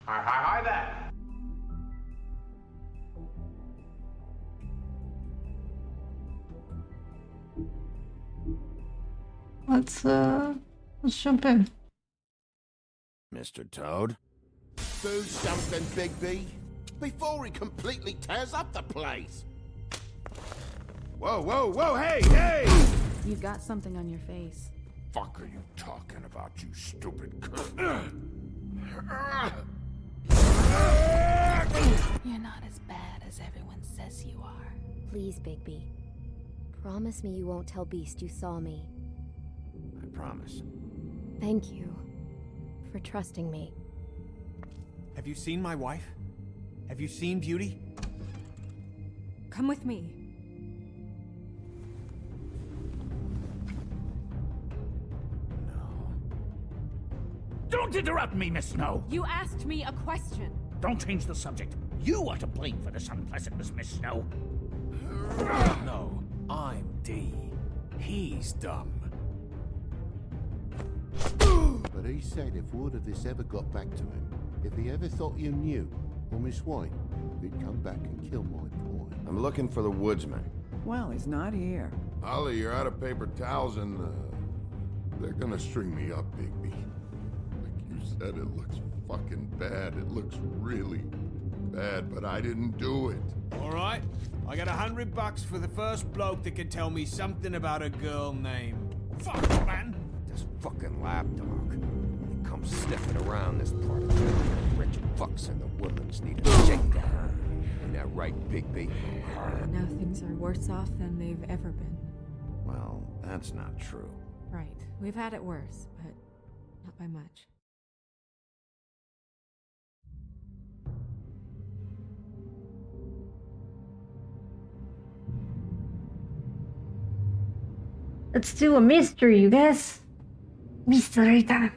Hi there. Let's jump in. Mr. Toad? Do something, Bigby, before he completely tears up the place. Whoa, hey! You've got something on your face. Fuck are you talking about, you stupid cunt? You're not as bad as everyone says you are. Please, Bigby. Promise me you won't tell Beast you saw me. I promise. Thank you for trusting me. Have you seen my wife? Have you seen Beauty? Come with me. Don't interrupt me, Miss Snow. You asked me a question. Don't change the subject. You are to blame for this unpleasantness, Miss Snow. No, I'm D. He's dumb. But he said if word of this ever got back to him, if he ever thought you knew, or Miss White, he'd come back and kill my boy. I'm looking for the woodsman. Well, he's not here. Holly, you're out of paper towels and, they're gonna string me up, Bigby. Like you said, it looks fucking bad. It looks really bad, but I didn't do it. Alright, I got $100 for the first bloke that can tell me something about a girl named... Fuck, man. This fucking lapdog. He comes sniffing around this part of town. Rich fucks in the woodlands need a shakedown. Ain't that right, Bigby? Now things are worse off than they've ever been. Well, that's not true. Right. We've had it worse, but not by much. Let's do a mystery, you guys. Mystery time.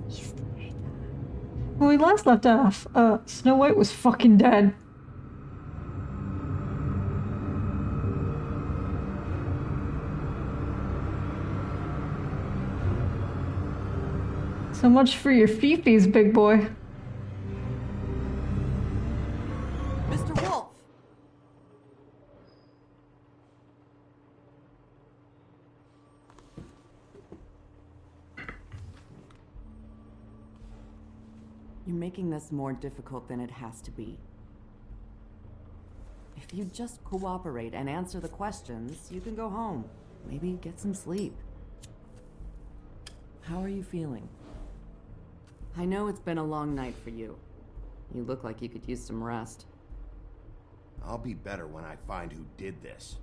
Mystery time. When we last left off, Snow White was fucking dead. So much for your fifis, big boy. Mr. Wolf! You're making this more difficult than it has to be. If you just cooperate and answer the questions, you can go home. Maybe get some sleep. How are you feeling? I know it's been a long night for you. You look like you could use some rest. I'll be better when I find who did this.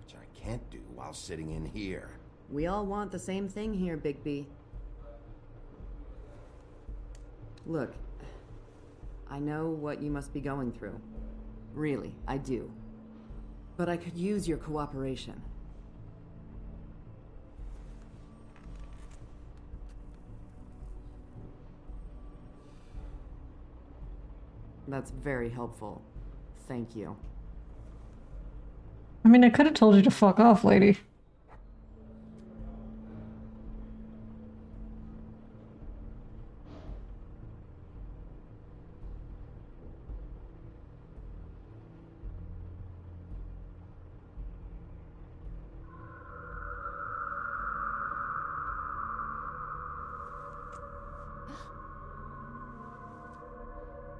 Which I can't do while sitting in here. We all want the same thing here, Bigby. Look, I know what you must be going through. Really, I do. But I could use your cooperation. That's very helpful. Thank you. I mean, I could have told you to fuck off, lady.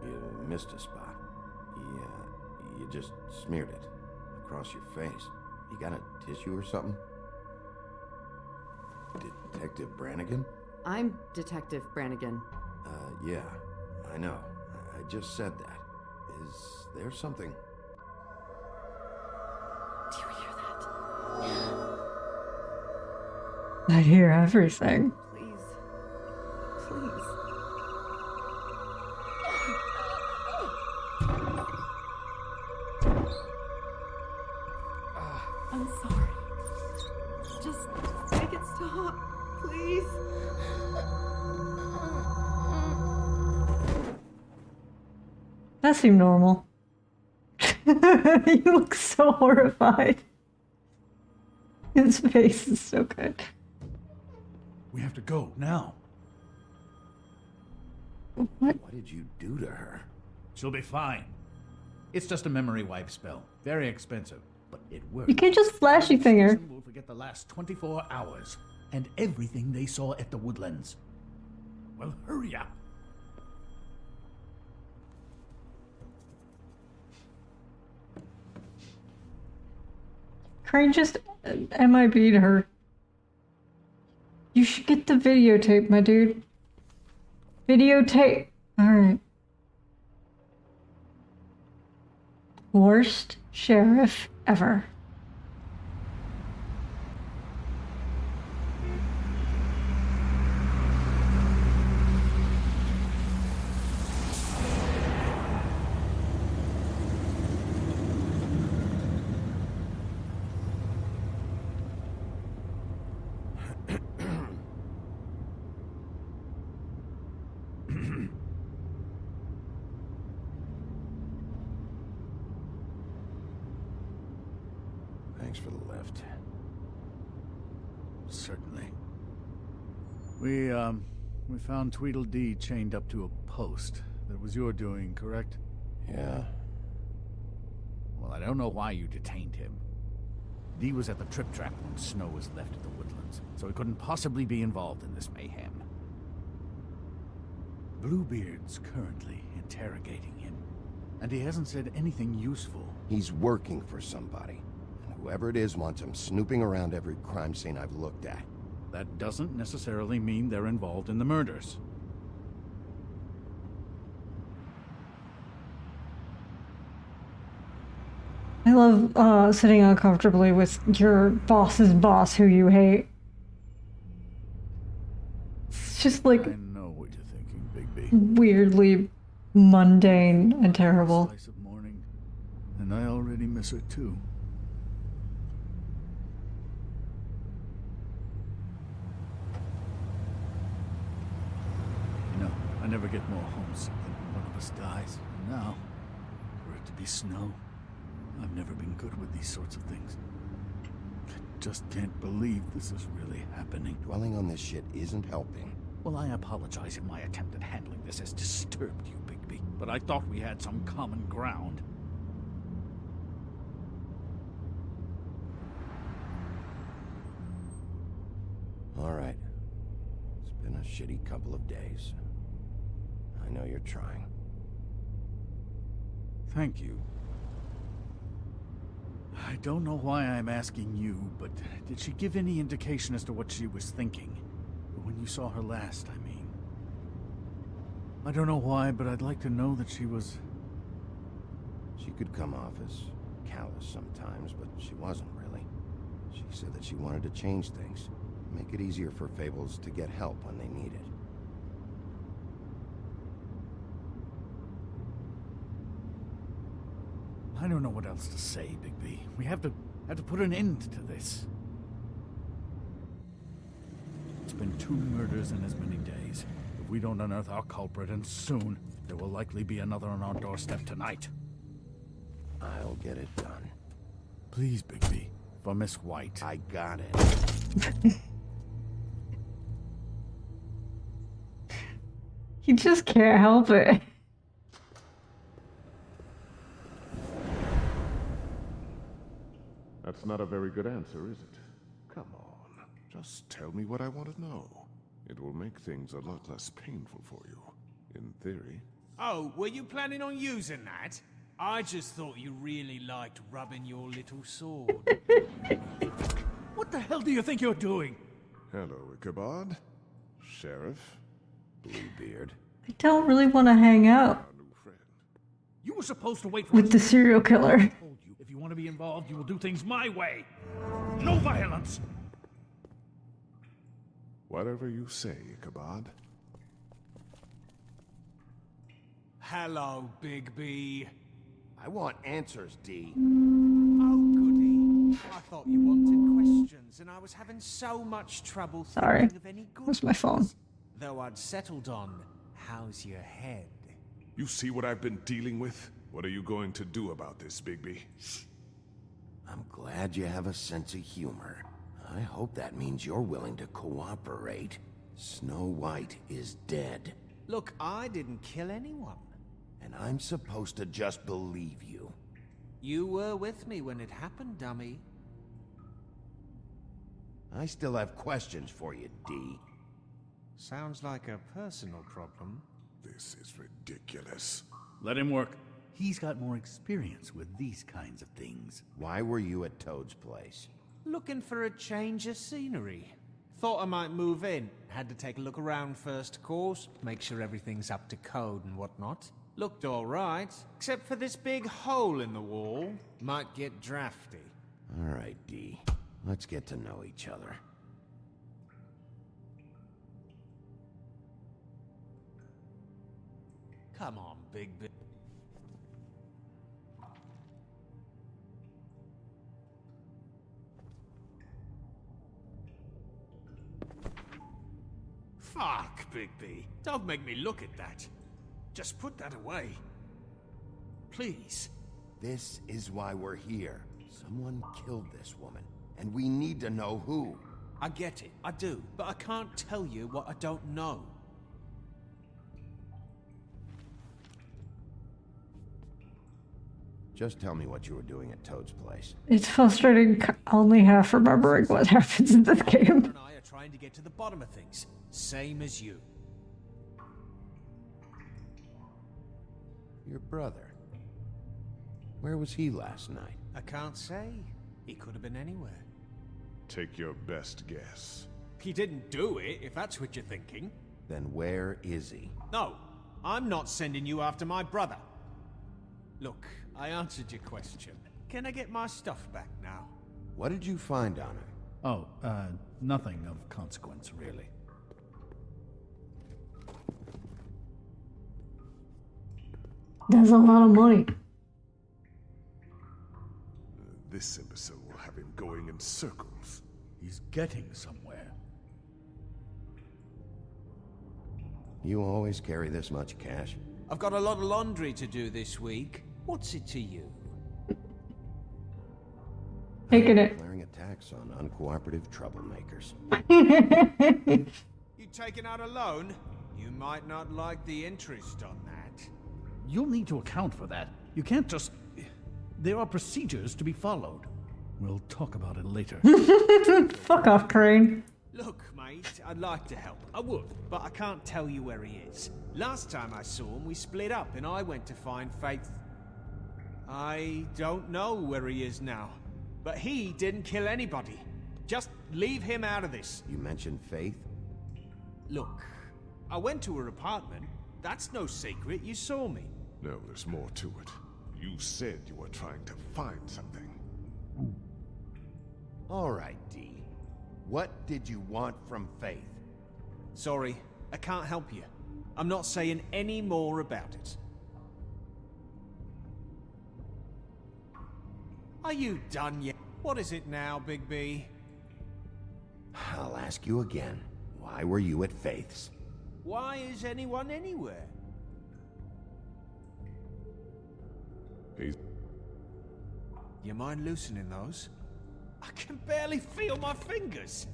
You missed a spot. You just smeared it across your face. You got a tissue or something? Detective Brannigan? I'm Detective Brannigan. Yeah, I know. I just said that. Is there something? Do you hear that? I hear everything. Please. Please. I'm sorry. Just make it stop, please. That seemed normal. You look so horrified. His face is so good. We have to go now. What? What did you do to her? She'll be fine. It's just a memory wipe spell. Very expensive, but it works. You can't just flashy thing her. We'll forget the last 24 hours and everything they saw at the Woodlands. Well, hurry up. Crane just MIB'd her. You should get the videotape, my dude. Videotape. Alright. Worst sheriff ever. Thanks for the lift. Certainly. We found Tweedledee chained up to a post. That was your doing, correct? Yeah. Well, I don't know why you detained him. Dee was at the Trip Trap when Snow was left at the Woodlands, so he couldn't possibly be involved in this mayhem. Bluebeard's currently interrogating him, and he hasn't said anything useful. He's working for somebody. And whoever it is wants him snooping around every crime scene I've looked at. That doesn't necessarily mean they're involved in the murders. I love sitting uncomfortably with your boss's boss who you hate. It's just like I know what you're thinking, Bigby. weirdly mundane and terrible. Slice of morning, and I already miss her too. You know, I never get more homesick than when one of us dies. And now, for it to be Snow, I've never been good with these sorts of things. I just can't believe this is really happening. Dwelling on this shit isn't helping. Well, I apologize if my attempt at handling this has disturbed you, Bigby, but I thought we had some common ground. All right. It's been a shitty couple of days. I know you're trying. Thank you. I don't know why I'm asking you, but did she give any indication as to what she was thinking? When you saw her last, I mean. I don't know why, but I'd like to know that she was... She could come off as callous sometimes, but she wasn't really. She said that she wanted to change things, make it easier for Fables to get help when they need it. I don't know what else to say, Bigby. We have to put an end to this. It's been 2 murders in as many days. If we don't unearth our culprit, and soon, there will likely be another on our doorstep tonight. I'll get it done. Please, Bigby. For Miss White. I got it. You just can't help it. That's not a very good answer, is it? Come on, just tell me what I want to know. It will make things a lot less painful for you, in theory. Oh, were you planning on using that? I just thought you really liked rubbing your little sword. What the hell do you think you're doing? Hello, Ichabod. Sheriff. Bluebeard. I don't really want to hang out Our new friend. You were supposed to wait for with us the to- serial killer. I told you, if you want to be involved, you will do things my way. No violence. Whatever you say, Ichabod. Hello, Bigby. I want answers, D. Oh, goody. I thought you wanted questions, and I was having so much trouble Sorry. thinking of any good Where's my phone? ones. Though I'd settled on, how's your head? You see what I've been dealing with? What are you going to do about this, Bigby? I'm glad you have a sense of humor. I hope that means you're willing to cooperate. Snow White is dead. Look, I didn't kill anyone. And I'm supposed to just believe you. You were with me when it happened, dummy. I still have questions for you, D. Sounds like a personal problem. This is ridiculous. Let him work. He's got more experience with these kinds of things. Why were you at Toad's place? Looking for a change of scenery. Thought I might move in. Had to take a look around first, of course. Make sure everything's up to code and whatnot. Looked alright, except for this big hole in the wall. Might get drafty. All right, D. Let's get to know each other. Come on, Big. Fuck, Bigby. Don't make me look at that. Just put that away. Please. This is why we're here. Someone killed this woman, and we need to know who. I get it, I do, but I can't tell you what I don't know. Just tell me what you were doing at Toad's place. It's frustrating only half remembering what happens in this game. And I are trying to get to the bottom of things, same as you. Your brother. Where was he last night? I can't say. He could have been anywhere. Take your best guess. He didn't do it, if that's what you're thinking. Then where is he? No, I'm not sending you after my brother. Look, I answered your question. Can I get my stuff back now? What did you find on her? Oh, nothing of consequence, really. That's a lot of money. This imbecile will have him going in circles. He's getting somewhere. You always carry this much cash? I've got a lot of laundry to do this week. What's it to you? Taking it. Declaring a tax on uncooperative troublemakers. You taking out a loan? You might not like the interest on that. You'll need to account for that. You can't just... There are procedures to be followed. We'll talk about it later. Fuck off, Crane. Look, mate, I'd like to help. I would, but I can't tell you where he is. Last time I saw him, we split up and I went to find Faith. I don't know where he is now, but he didn't kill anybody. Just leave him out of this. You mentioned Faith? Look, I went to her apartment. That's no secret. You saw me. No, there's more to it. You said you were trying to find something. All right, D. What did you want from Faith? Sorry, I can't help you. I'm not saying any more about it. Are you done yet? What is it now, Big B? I'll ask you again. Why were you at Faith's? Why is anyone anywhere? He's... You mind loosening those? I can barely feel my fingers.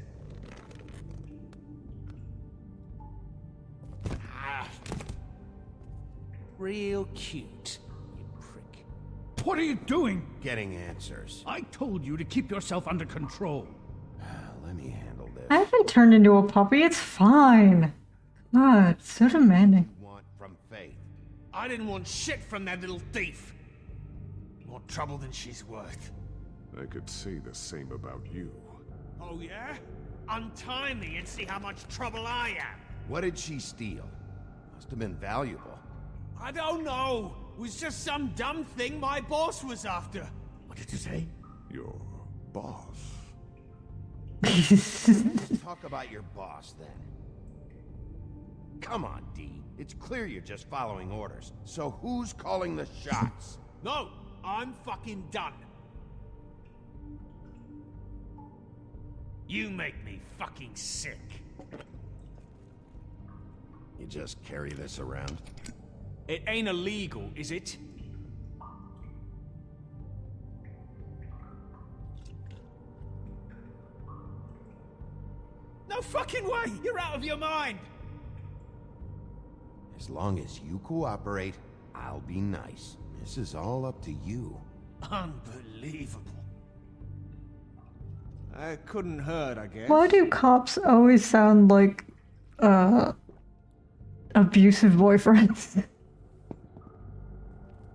Ah. Real cute, you prick. What are you doing? Getting answers. I told you to keep yourself under control. Let me handle this. I haven't turned into a puppy. It's fine. God, it's so demanding. Want from Faith? I didn't want shit from that little thief. More trouble than she's worth. I could say the same about you. Oh yeah? Untie me and see how much trouble I am. What did she steal? Must have been valuable. I don't know. It was just some dumb thing my boss was after. What did you say? Your boss. Talk about your boss, then. Come on, D. It's clear you're just following orders. So who's calling the shots? No, I'm fucking done. You make me fucking sick. You just carry this around? It ain't illegal, is it? No fucking way! You're out of your mind! As long as you cooperate, I'll be nice. This is all up to you. Unbelievable. It couldn't hurt, I guess. Why do cops always sound like, abusive boyfriends?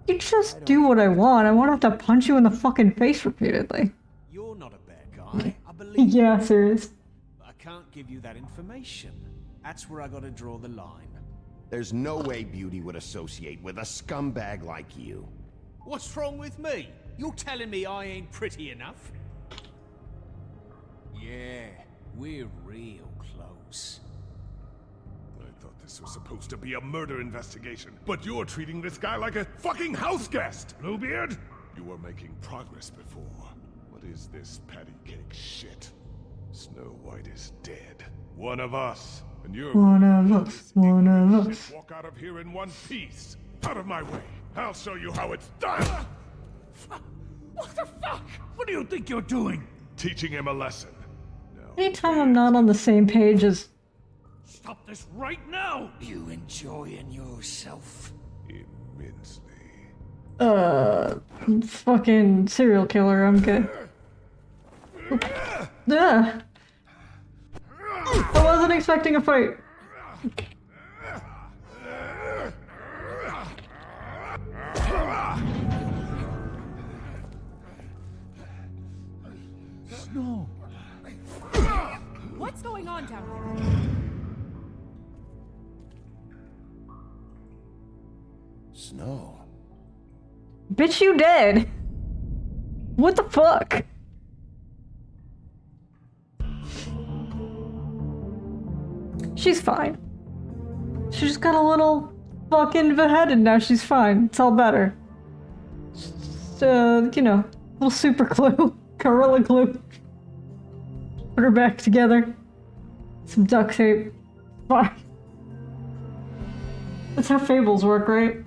You just do what I want. I won't have to punch you in the fucking face repeatedly. You're not a bad guy, I believe. Yeah, serious. But I can't give you that information. That's where I gotta draw the line. There's no way Beauty would associate with a scumbag like you. What's wrong with me? You're telling me I ain't pretty enough? Yeah, we're real close. I thought this was supposed to be a murder investigation, but you're treating this guy like a fucking house guest, Bluebeard! You were making progress before. What is this patty cake shit? Snow White is dead. One of us. And you're One of us. One of us. walk out of here in one piece. Out of my way. I'll show you how it's done. What the fuck? What do you think you're doing? Teaching him a lesson. Anytime I'm not on the same page as... Stop this right now! You enjoying yourself? Immensely. Fucking serial killer, I'm good. Ugh. I wasn't expecting a fight. Snow. What's going on down here? Snow. Bitch, you dead. What the fuck? She's fine. She just got a little fucking beheaded. Now she's fine. It's all better. Just, you know, little super glue. Gorilla glue. Put her back together. Some duct tape. Fine. That's how fables work, right?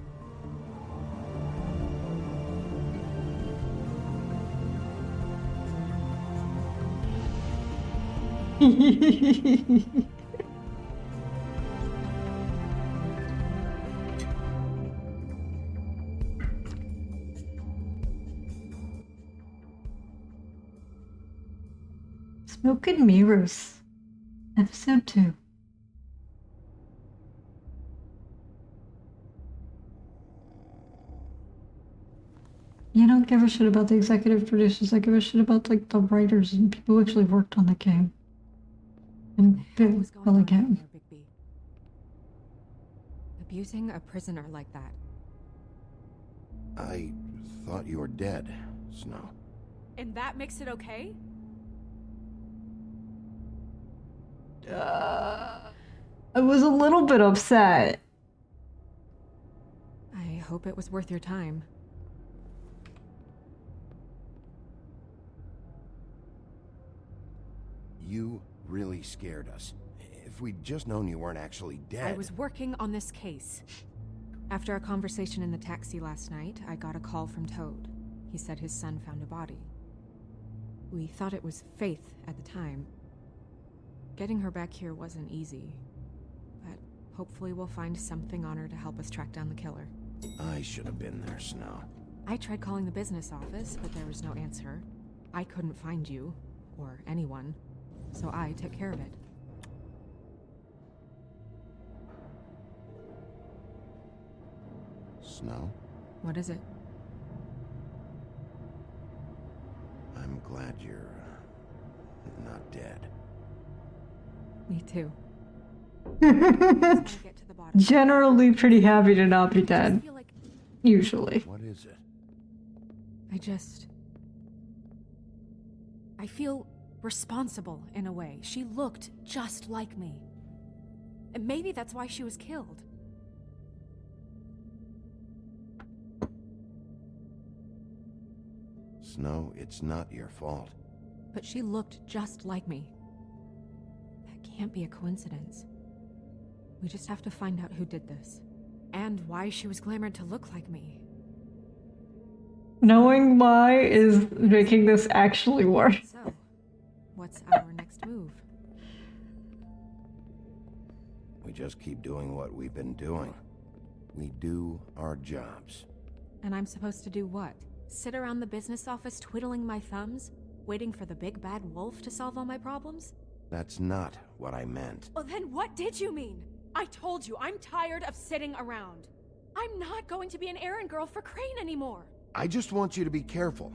Smoke and Mirrors, Episode 2. You don't give a shit about the executive producers. I give a shit about like the writers and people who actually worked on the game. And What's going on game. here, Bigby? Abusing a prisoner like that. I thought you were dead, Snow. And that makes it okay? I was a little bit upset. I hope it was worth your time. You really scared us. If we'd just known you weren't actually dead... I was working on this case. After our conversation in the taxi last night, I got a call from Toad. He said his son found a body. We thought it was Faith at the time. Getting her back here wasn't easy, but hopefully we'll find something on her to help us track down the killer. I should have been there, Snow. I tried calling the business office, but there was no answer. I couldn't find you, or anyone, so I took care of it. Snow? What is it? I'm glad you're not dead. Me too. Get to the bottom. Generally pretty happy to not be I dead. just feel like Usually. What is it? I feel responsible in a way. She looked just like me. And maybe that's why she was killed. Snow, it's not your fault. But she looked just like me. That can't be a coincidence. We just have to find out who did this. And why she was glamored to look like me. Knowing why is making this actually worse. So, what's our next move? We just keep doing what we've been doing. We do our jobs. And I'm supposed to do what? Sit around the business office twiddling my thumbs, waiting for the big bad wolf to solve all my problems? That's not what I meant. Well, then what did you mean? I told you, I'm tired of sitting around. I'm not going to be an errand girl for Crane anymore. I just want you to be careful.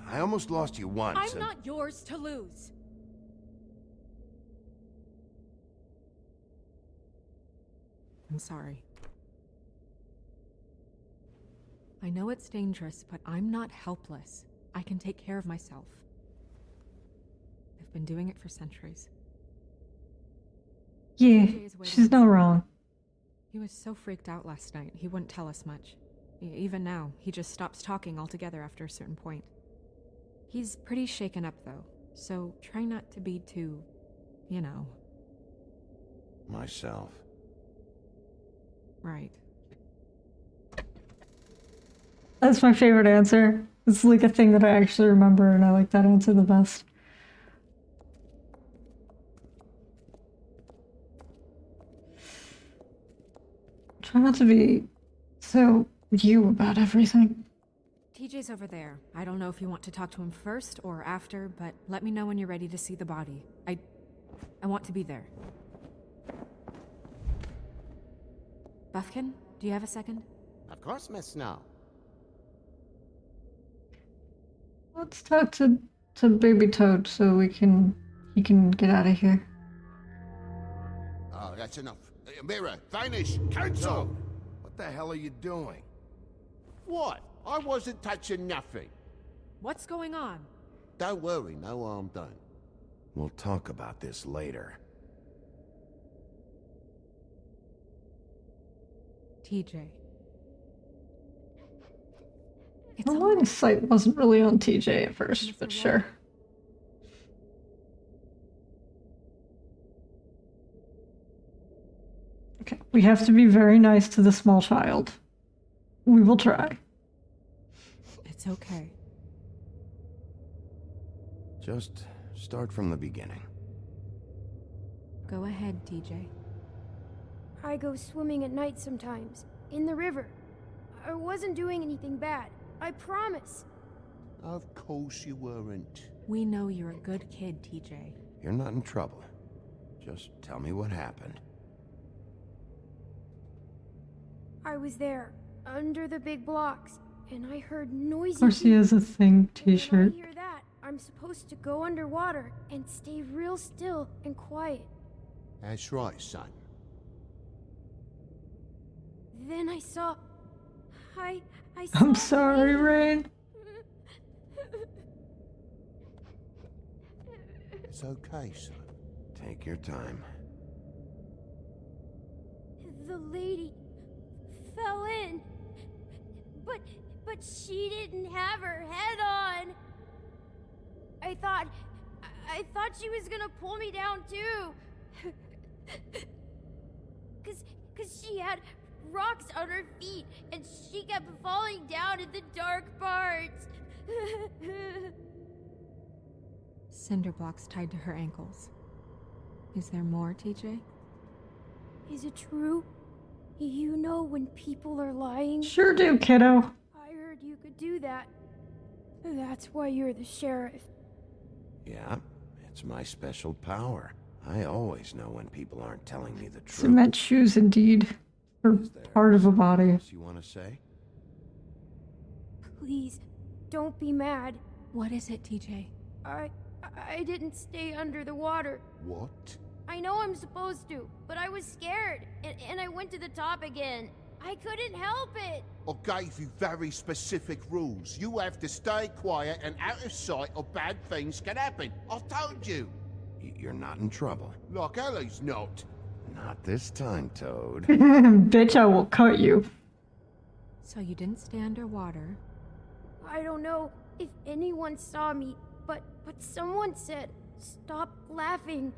I almost lost you once. I'm not yours to lose. I'm sorry. I know it's dangerous, but I'm not helpless. I can take care of myself. I've been doing it for centuries. Yeah, she's not wrong. He was so freaked out last night, he wouldn't tell us much. Even now, he just stops talking altogether after a certain point. He's pretty shaken up, though, so try not to be too, you know. Myself. Right. That's my favorite answer. It's like a thing that I actually remember, and I like that answer the best. Try not to be so you about everything. TJ's over there. I don't know if you want to talk to him first or after, but let me know when you're ready to see the body. I want to be there. Buffkin, do you have a second? Of course, Miss Snow. Let's talk to Baby Toad so he can get out of here. Oh, that's enough. Mirror, vanish, cancel! Toad, what the hell are you doing? What? I wasn't touching nothing. What's going on? Don't worry, no harm done. We'll talk about this later. TJ. The line of sight wasn't really on TJ at first, but sure. Okay, we have to be very nice to the small child. We will try. It's okay. Just start from the beginning. Go ahead, TJ. I go swimming at night sometimes, in the river. I wasn't doing anything bad, I promise. Of course you weren't. We know you're a good kid, TJ. You're not in trouble. Just tell me what happened. I was there, under the big blocks, and I heard noisy. Of course he has a thing t-shirt. When I hear that, I'm supposed to go underwater and stay real still and quiet. That's right, son. Then I saw... I saw... I'm sorry, Rain. It's okay, son. Take your time. The lady fell in, but she didn't have her head on. I thought she was gonna pull me down too. Cause she had rocks on her feet and she kept falling down in the dark parts. Cinder blocks tied to her ankles. Is there more, TJ? Is it true? You know when people are lying? Sure do, kiddo. I heard you could do that. That's why you're the sheriff. Yeah, it's my special power. I always know when people aren't telling me the truth. Cement shoes, indeed. Or part of a body. What you want to say? Please, don't be mad. What is it, TJ? I didn't stay under the water. What? I know I'm supposed to, but I was scared, and I went to the top again. I couldn't help it. I gave you very specific rules. You have to stay quiet and out of sight or bad things can happen. I've told you. You're not in trouble. Like Ellie's not. Not this time, Toad. Bitch, I will cut you. So you didn't stay underwater. I don't know if anyone saw me, but someone said, "Stop laughing."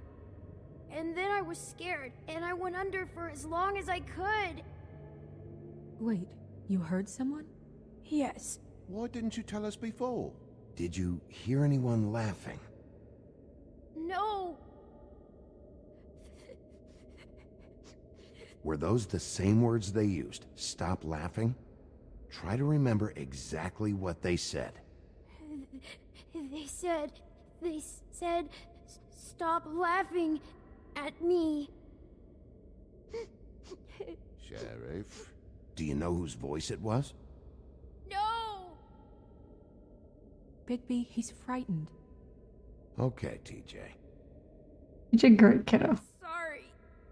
And then I was scared, and I went under for as long as I could. Wait, you heard someone? Yes. Why didn't you tell us before? Did you hear anyone laughing? No. were those the same words they used? Stop laughing? Try to remember exactly what they said. They said, stop laughing at me. Sheriff? Do you know whose voice it was? No! Bigby, he's frightened. Okay, TJ. You did great, kiddo. Sorry.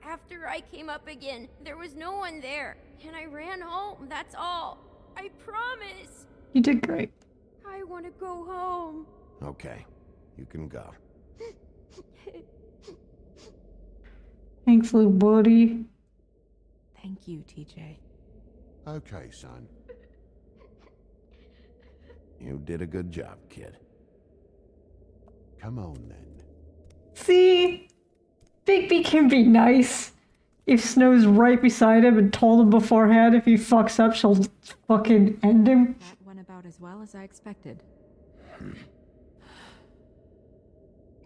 After I came up again, there was no one there, and I ran home, that's all. I promise. You did great. I want to go home. Okay, you can go. Thanks, little buddy. Thank you, TJ. Okay, son. You did a good job, kid. Come on, then. See? Bigby can be nice. If Snow's right beside him and told him beforehand if he fucks up, she'll fucking end him. That went about as well as I expected.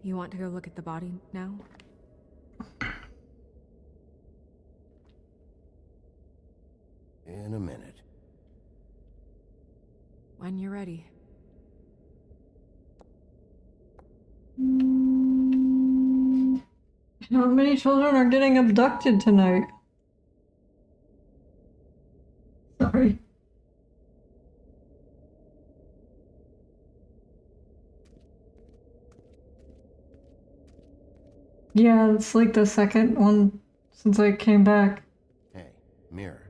You want to go look at the body now? In a minute. When you're ready. How many children are getting abducted tonight? Sorry. Yeah, it's like the second one since I came back. Hey, Mirror.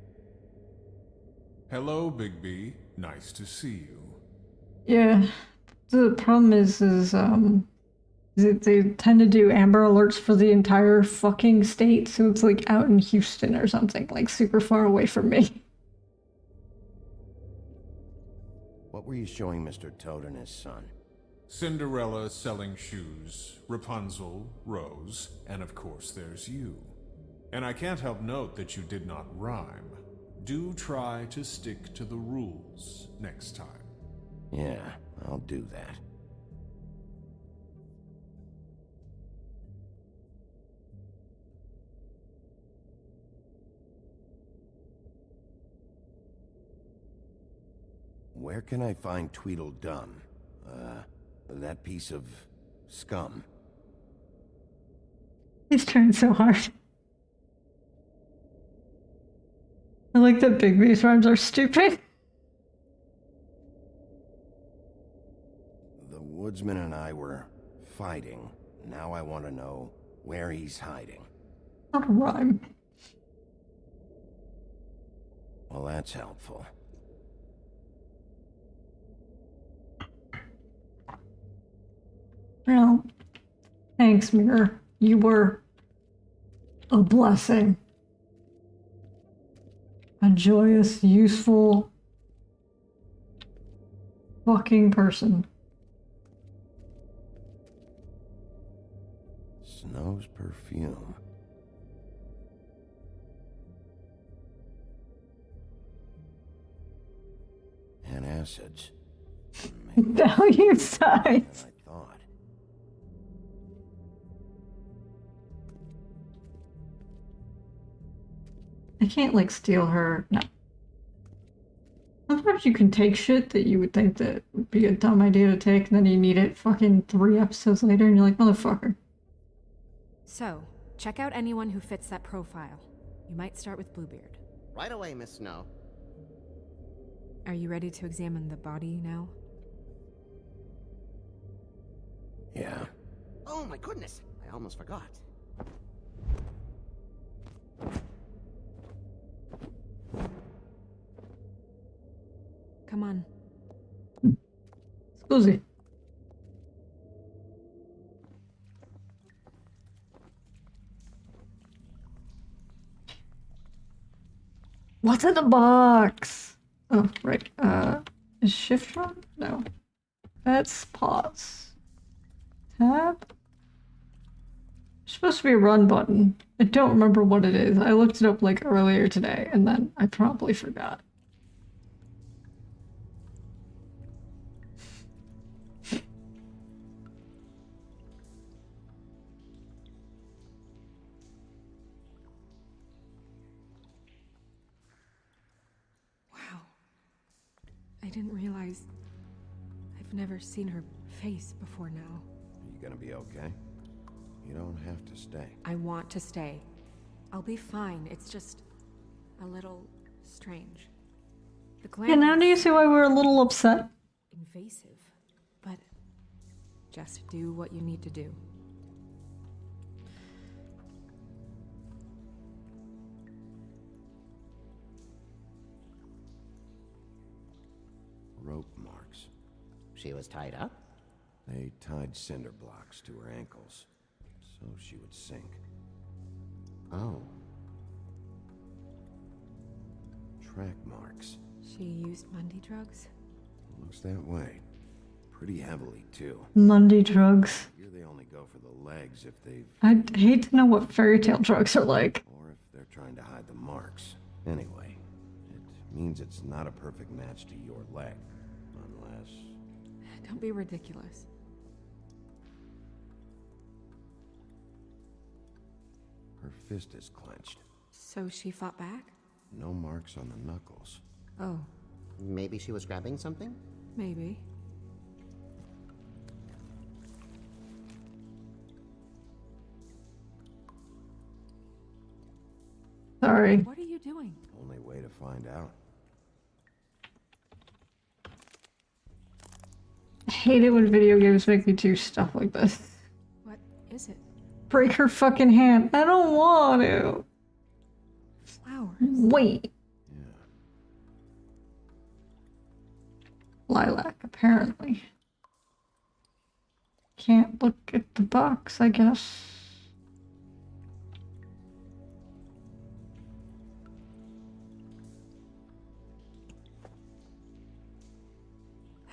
Hello, Bigby. Nice to see you. Yeah, the problem is they tend to do Amber Alerts for the entire fucking state, so it's like out in Houston or something, like super far away from me. What were you showing Mr. Toad and his son? Cinderella selling shoes, Rapunzel, Rose, and of course there's you. And I can't help note that you did not rhyme. Do try to stick to the rules next time. Yeah, I'll do that. Where can I find Tweedledum? That piece of scum. He's trying so hard. I like that Bigby's rhymes are stupid. The woodsman and I were fighting. Now I want to know where he's hiding. Not a rhyme. Well, that's helpful. Well, thanks, Mirror. You were a blessing. A joyous, useful fucking person. Snow's perfume. And acids. Value size. I thought. I can't, like, steal her. No. Sometimes you can take shit that you would think that would be a dumb idea to take, and then you need it fucking 3 episodes later, and you're like, motherfucker. So, check out anyone who fits that profile. You might start with Bluebeard. Right away, Miss Snow. Are you ready to examine the body now? Yeah. Oh my goodness, I almost forgot. Come on. Scusi. What's in the box? Oh, right. Is shift run? No. That's pause. Tab? It's supposed to be a run button. I don't remember what it is. I looked it up like earlier today and then I probably forgot. didn't realize... I've never seen her face before now. Are you gonna be okay? You don't have to stay. I want to stay. I'll be fine. It's just... a little... strange. The glamour And now do you is see why we're a little upset? invasive, but just do what you need to do. Rope marks. She was tied up? They tied cinder blocks to her ankles, so she would sink. Oh. Track marks. She used Mundy drugs? Looks that way. Pretty heavily, too. Mundy drugs. Here they only go for the legs if they've... I'd hate to know what fairy tale drugs are like. or if they're trying to hide the marks. Anyway, it means it's not a perfect match to your leg. Unless... Don't be ridiculous. her fist is clenched. So she fought back? No marks on the knuckles. Oh, Maybe she was grabbing something? maybe. Sorry. What are you doing? Only way to find out. I hate it when video games make me do stuff like this. What is it? Break her fucking hand. I don't want to. Flowers. Wait. Yeah. Lilac, apparently. Can't look at the box, I guess.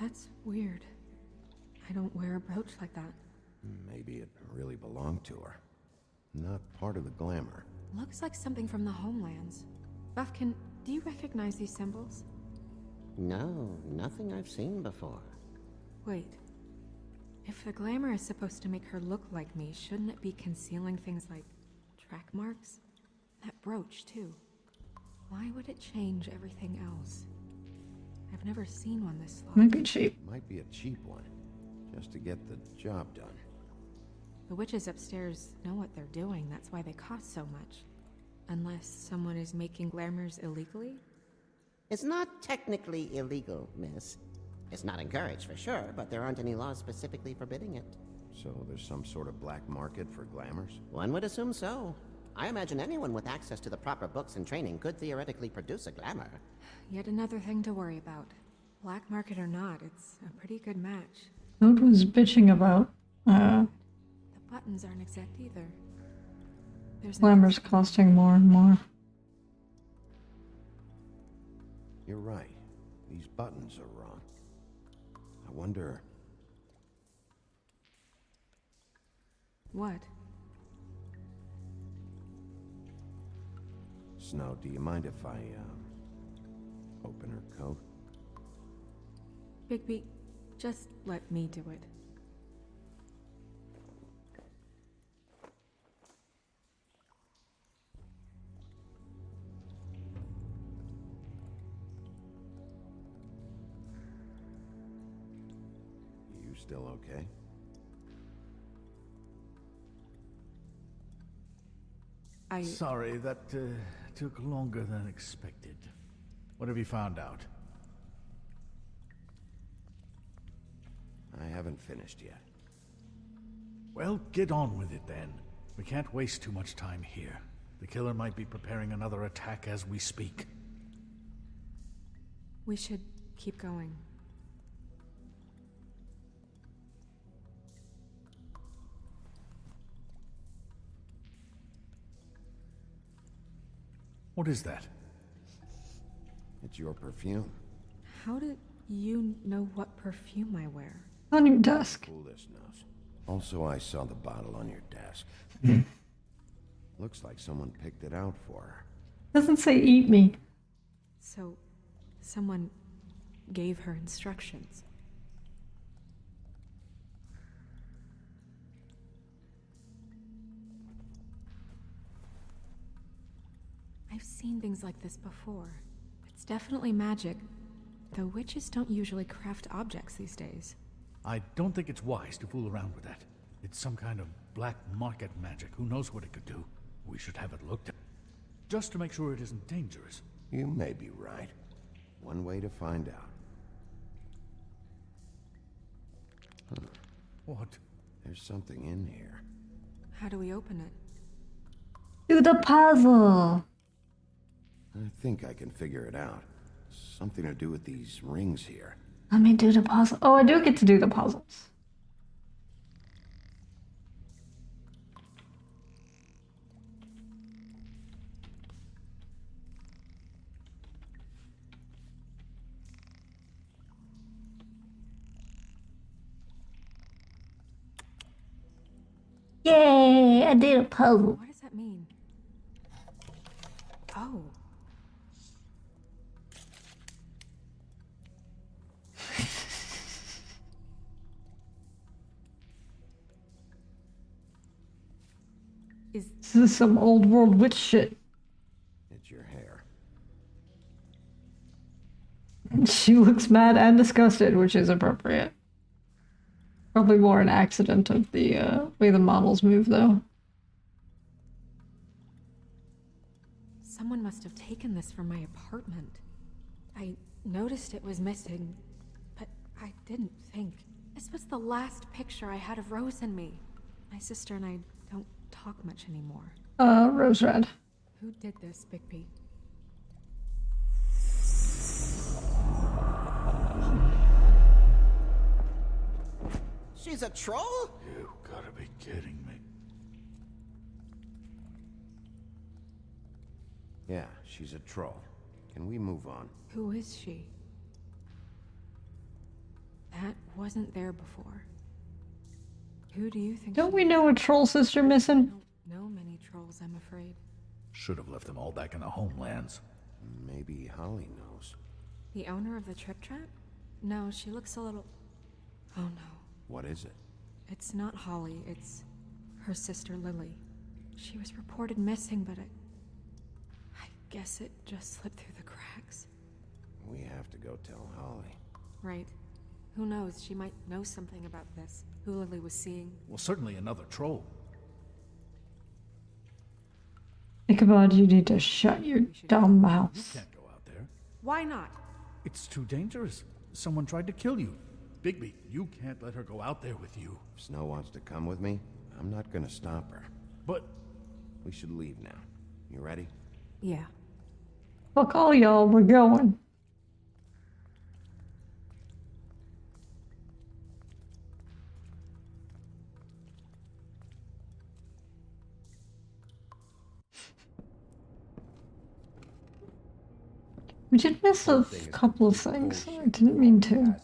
That's weird. I don't wear a brooch like that. Maybe it really belonged to her. Not part of the glamour. Looks like something from the homelands. Buffkin, do you recognize these symbols? No, nothing I've seen before. Wait. If the glamour is supposed to make her look like me, shouldn't it be concealing things like track marks? That brooch, too. Why would it change everything else? I've never seen one this long. Might be cheap. Might be a cheap one. Just to get the job done. The witches upstairs know what they're doing, that's why they cost so much. Unless someone is making glamours illegally? It's not technically illegal, miss. It's not encouraged for sure, but there aren't any laws specifically forbidding it. So there's some sort of black market for glamours? One would assume so. I imagine anyone with access to the proper books and training could theoretically produce a glamour. Yet another thing to worry about. Black market or not, it's a pretty good match. Toad was bitching about. The buttons aren't exact either. There's Glamour's costing more and more. You're right. These buttons are wrong. I wonder... What? Snow, do you mind if I, open her coat? Bigby, just let me do it. You still okay? Sorry, that took longer than expected. What have you found out? I haven't finished yet. Well, get on with it then. We can't waste too much time here. The killer might be preparing another attack as we speak. We should keep going. What is that? It's your perfume. How did you know what perfume I wear? On your desk. Coolest knows. Also, I saw the bottle on your desk. Looks like someone picked it out for her. Doesn't say eat me. So, someone gave her instructions. I've seen things like this before. It's definitely magic, Though witches don't usually craft objects these days. I don't think it's wise to fool around with that. It's some kind of black market magic. Who knows what it could do? We should have it looked at. Just to make sure it isn't dangerous. You may be right. One way to find out. Huh. What? There's something in here. How do we open it? Do the puzzle. I think I can figure it out. Something to do with these rings here. Let me do the puzzle. Oh, I do get to do the puzzles. Yay, I did a puzzle. What does that mean? Oh. This is some old world witch shit. It's your hair. She looks mad and disgusted, which is appropriate. Probably more an accident of the way the models move, though. Someone must have taken this from my apartment. I noticed it was missing, but I didn't think. This was the last picture I had of Rose and me. My sister and I don't talk much anymore. Rose Red. Who did this, Bigby? She's a troll? You gotta be kidding me. Yeah, she's a troll. Can we move on? Who is she? That wasn't there before. Who do you think? Don't we know a troll sister missing? I don't know many trolls, I'm afraid. Should have left them all back in the homelands. Maybe Holly knows. The owner of the Trip Trap? No, she looks a little... Oh no. What is it? It's not Holly, it's her sister Lily. She was reported missing, but I guess it just slipped through the cracks. We have to go tell Holly. Right. Who knows, she might know something about this. Who Lily was seeing. Well, certainly another troll. Ichabod, you need to shut your dumb mouth. You can't go out there. Why not? It's too dangerous. Someone tried to kill you. Bigby, you can't let her go out there with you. If Snow wants to come with me, I'm not gonna stop her. But... We should leave now. You ready? Yeah. Fuck all y'all, we're going. We did miss a couple of things. I didn't mean to.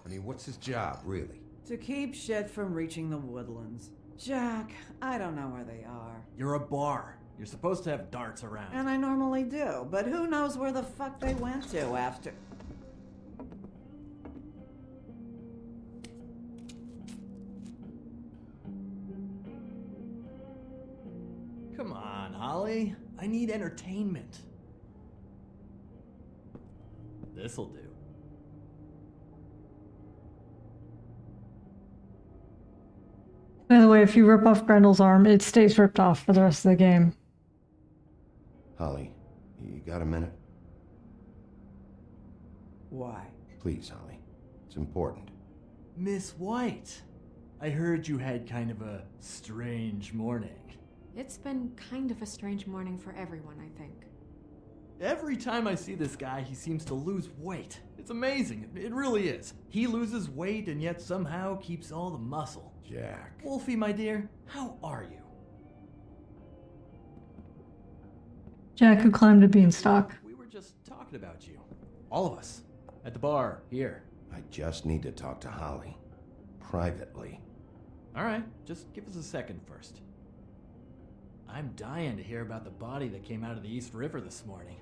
I mean, what's his job, really? To keep shit from reaching the woodlands. Jack, I don't know where they are. You're a bar. You're supposed to have darts around. And I normally do, but who knows where the fuck they went to after... Come on, Holly. I need entertainment. This'll do. By the way, if you rip off Grendel's arm, it stays ripped off for the rest of the game. Holly, you got a minute? Why? Please, Holly. It's important. Miss White, I heard you had kind of a strange morning. It's been kind of a strange morning for everyone, I think. Every time I see this guy, he seems to lose weight. It's amazing. It really is. He loses weight and yet somehow keeps all the muscle. Jack. Wolfie, my dear, how are you? Jack, who climbed a beanstalk. We were just talking about you. All of us. At the bar, here. I just need to talk to Holly. Privately. Alright, just give us a second first. I'm dying to hear about the body that came out of the East River this morning.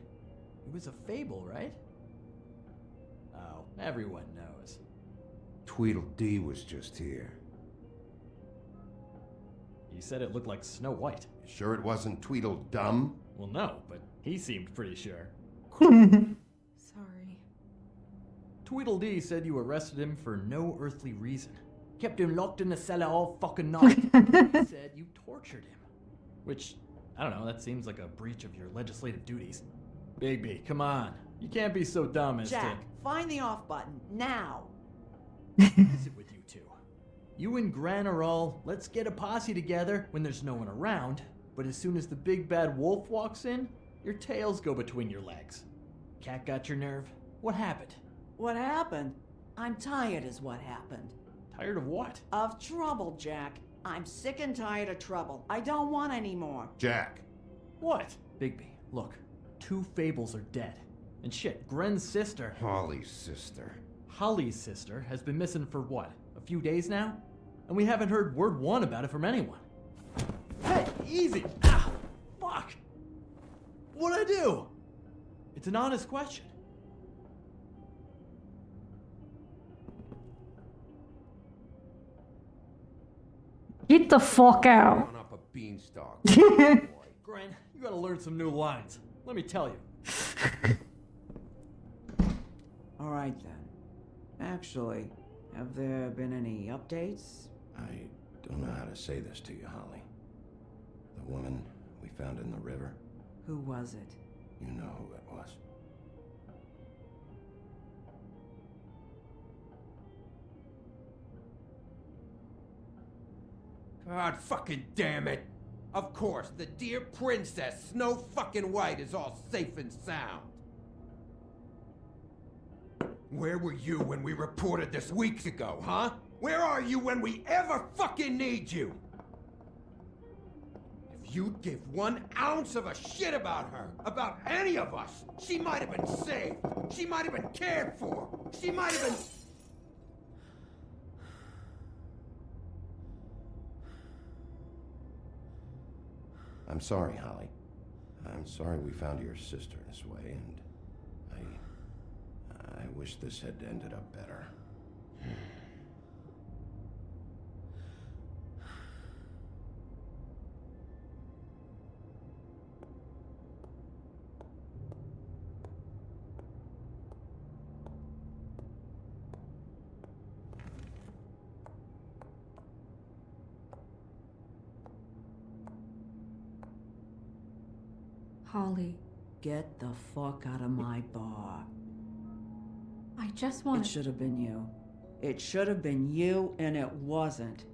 It was a fable, right? Oh, everyone knows. Tweedledee was just here. He said it looked like Snow White. You sure it wasn't Tweedledum? Well, no, but he seemed pretty sure. Sorry. Tweedledee said you arrested him for no earthly reason. Kept him locked in the cellar all fucking night. He said you tortured him. Which, I don't know, that seems like a breach of your legislative duties. Bigby, come on. You can't be so dumb as Jack, find the off button, now! What is it with you two? You and Gran are all, let's get a posse together when there's no one around, but as soon as the big bad wolf walks in, your tails go between your legs. Cat got your nerve? What happened? What happened? I'm tired is what happened. Tired of what? Of trouble, Jack. I'm sick and tired of trouble. I don't want any more. Jack. What? Bigby, look. 2 fables are dead. And shit, Gren's sister... Holly's sister. Holly's sister has been missing for what? A few days now? And we haven't heard word one about it from anyone. Hey, easy! Ah, fuck! What'd I do? It's an honest question. Get the fuck out. On up a beanstalk. Gren, you gotta learn some new lines. Let me tell you. Alright then. Actually, have there been any updates? I don't know how to say this to you, Holly. The woman we found in the river. Who was it? You know who it was. God fucking damn it! Of course, the dear princess, Snow fucking White, is all safe and sound. Where were you when we reported this weeks ago, huh? Where are you when we ever fucking need you? If you'd give 1 ounce of a shit about her, about any of us, she might have been saved. She might have been cared for. She might have been... I'm sorry, Holly. I'm sorry we found your sister this way, and I wish this had ended up better. Holly, Get the fuck out of my bar. I just want It should have been you. It should have been you, and it wasn't.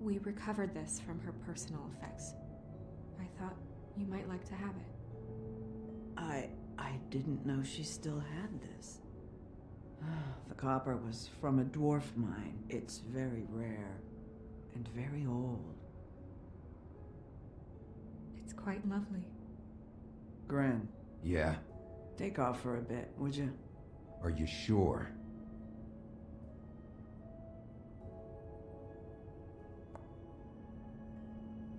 We recovered this from her personal effects. I thought you might like to have it. I didn't know she still had this. The copper was from a dwarf mine. It's very rare and very old. It's quite lovely. Gren, Yeah? take off for a bit, would you? Are you sure?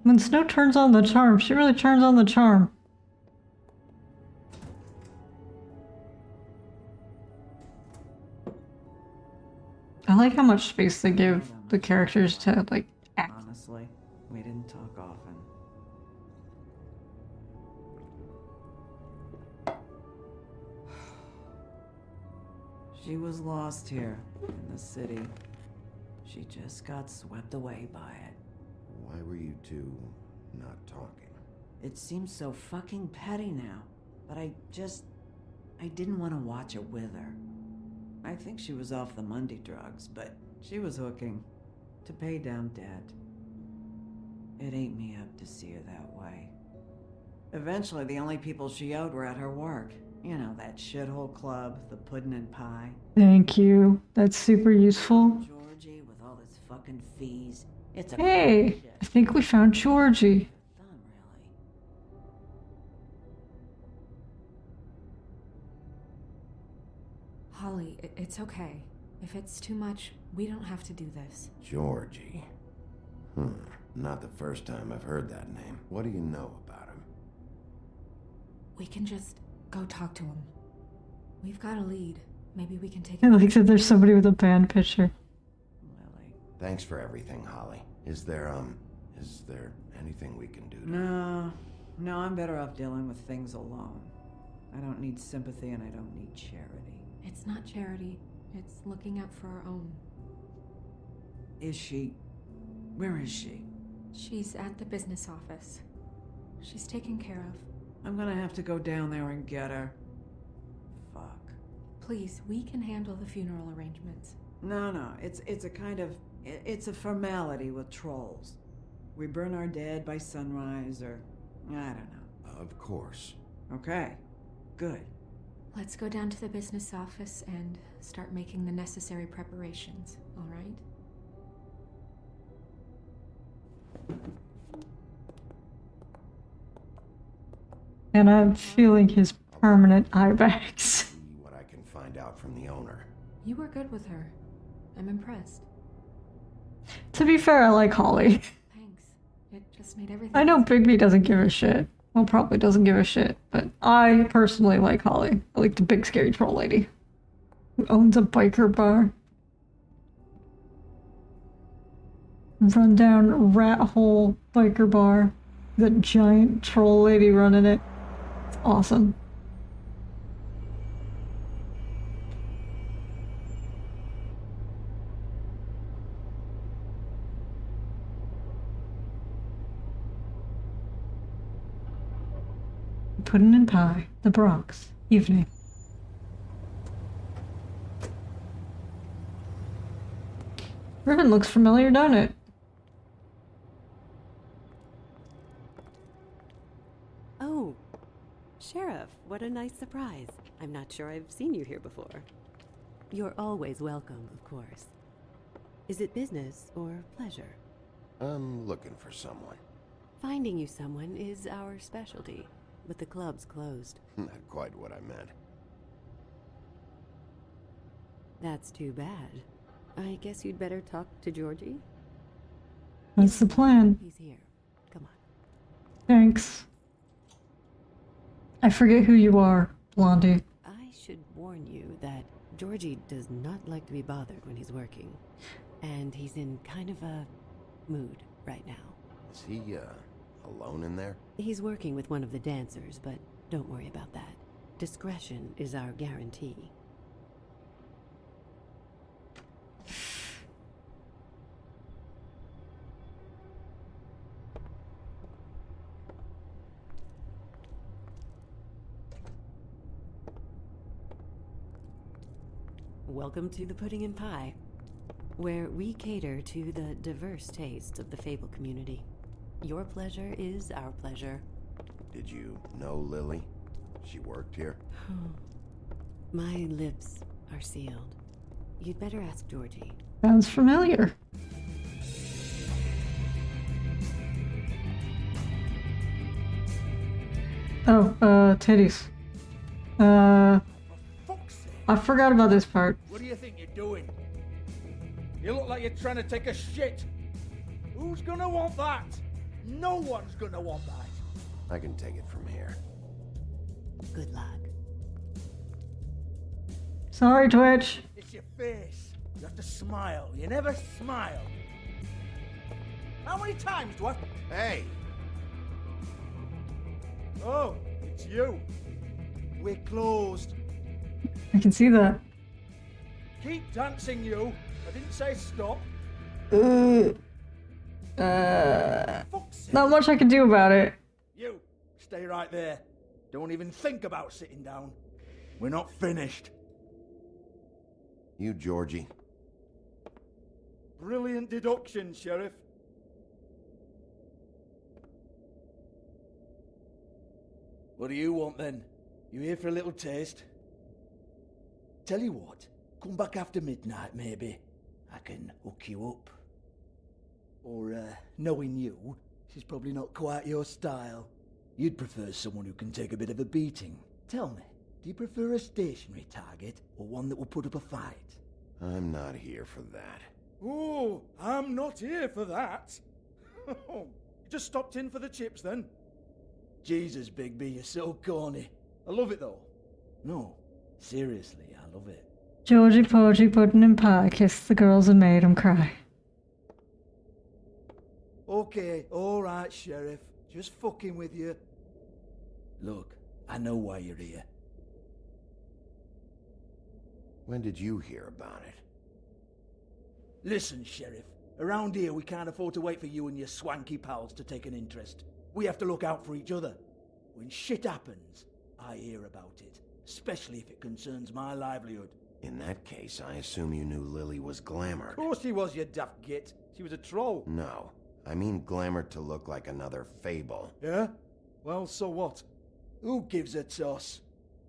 When Snow turns on the charm, she really turns on the charm. I like how much space they give the characters to, like, act. Honestly, we didn't talk often. She was lost here in the city. She just got swept away by it. Why were you two not talking? It seems so fucking petty now, but I didn't want to watch it with her. I think she was off the Monday drugs, but she was hooking to pay down debt. It ate me up to see her that way. Eventually, the only people she owed were at her work. You know, that shithole club, the Puddin' and Pie. Thank you. That's super useful. Georgie with all his fucking fees. It's a Hey, I think we found Georgie. Holly, it's okay. If it's too much, we don't have to do this. Georgie. Not the first time I've heard that name. What do you know about him? We can just go talk to him. We've got a lead. Maybe we can take I it. like that there's somebody with a band picture. Thanks for everything, Holly. Is there anything we can do to... No, I'm better off dealing with things alone. I don't need sympathy and I don't need charity. It's not charity. It's looking out for our own. Is she... Where is she? She's at the business office. She's taken care of. I'm gonna have to go down there and get her. Fuck. Please, we can handle the funeral arrangements. No, it's a kind of... It's a formality with trolls. We burn our dead by sunrise, or... I don't know. Of course. Okay. Good. Let's go down to the business office and start making the necessary preparations, all right? And I'm feeling his permanent eye bags. See what I can find out from the owner. You were good with her. I'm impressed. To be fair, I like Holly. Thanks. It just made everything... I know Bigby doesn't give a shit. Well, probably doesn't give a shit, but I personally like Holly. I like the big scary troll lady who owns a biker bar. Rundown rat hole biker bar. The giant troll lady running it. It's awesome. Pudding and pie, the Bronx, evening. Ribbon looks familiar, don't it? Oh, Sheriff, what a nice surprise. I'm not sure I've seen you here before. You're always welcome, of course. Is it business or pleasure? I'm looking for someone. Finding you someone is our specialty. But the club's closed. Not quite what I meant. That's too bad. I guess you'd better talk to Georgie. That's the plan. He's here. Come on. Thanks. I forget who you are, Blondie. I should warn you that Georgie does not like to be bothered when he's working. And he's in kind of a mood right now. Is he, alone in there? He's working with one of the dancers, but don't worry about that. Discretion is our guarantee. Welcome to the Pudding and Pie, where we cater to the diverse tastes of the Fable community. Your pleasure is our pleasure. Did you know Lily? She worked here? My lips are sealed. You'd better ask Georgie. Sounds familiar. Oh, titties. I forgot about this part. What do you think you're doing? You look like you're trying to take a shit. Who's gonna want that? No one's gonna want that. I can take it from here. Good luck. Sorry, Twitch. It's your face. You have to smile. You never smile. How many times do I... Hey! Oh, it's you. We're closed. I can see that. Keep dancing, you. I didn't say stop. Not much I can do about it. You, stay right there. Don't even think about sitting down. We're not finished. You, Georgie. Brilliant deduction, Sheriff. What do you want then? You here for a little taste? Tell you what, come back after midnight maybe. I can hook you up. Or, knowing you, she's probably not quite your style. You'd prefer someone who can take a bit of a beating. Tell me, do you prefer a stationary target or one that will put up a fight? I'm not here for that. Oh, I'm not here for that. You just stopped in for the chips then? Jesus, Bigby, you're so corny. I love it though. No, seriously, I love it. Georgie Porgy, pudding and pie, kissed the girls and made them cry. Okay, alright, Sheriff. Just fucking with you. Look, I know why you're here. When did you hear about it? Listen, Sheriff. Around here, we can't afford to wait for you and your swanky pals to take an interest. We have to look out for each other. When shit happens, I hear about it. Especially if it concerns my livelihood. In that case, I assume you knew Lily was glamored. Of course she was, you daft git. She was a troll. No, I mean glamored to look like another fable. Yeah? Well, so what? Who gives a toss?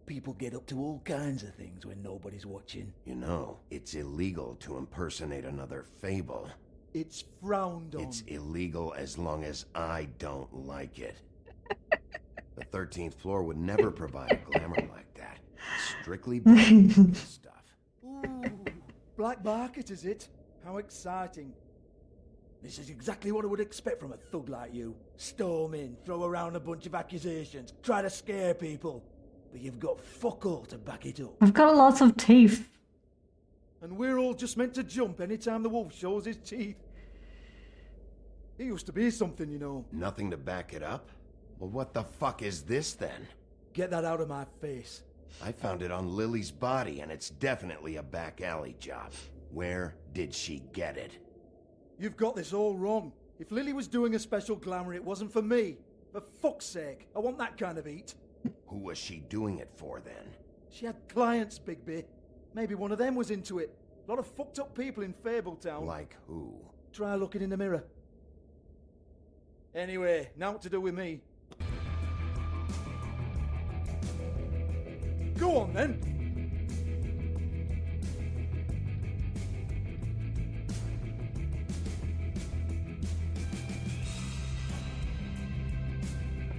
People get up to all kinds of things when nobody's watching. You know, it's illegal to impersonate another fable. It's frowned on. It's illegal as long as I don't like it. The 13th floor would never provide a glamour like that. It's strictly black stuff. Ooh, black market, is it? How exciting. This is exactly what I would expect from a thug like you. Storm in, throw around a bunch of accusations, try to scare people. But you've got fuck all to back it up. I've got lots of teeth. And we're all just meant to jump anytime the wolf shows his teeth. He used to be something, you know. Nothing to back it up? Well, what the fuck is this then? Get that out of my face. I found it on Lily's body, and it's definitely a back alley job. Where did she get it? You've got this all wrong. If Lily was doing a special glamour, it wasn't for me. For fuck's sake, I want that kind of eat. Who was she doing it for, then? She had clients, Bigby. Maybe one of them was into it. A lot of fucked up people in Fabletown. Like who? Try looking in the mirror. Anyway, now what to do with me? Go on, then.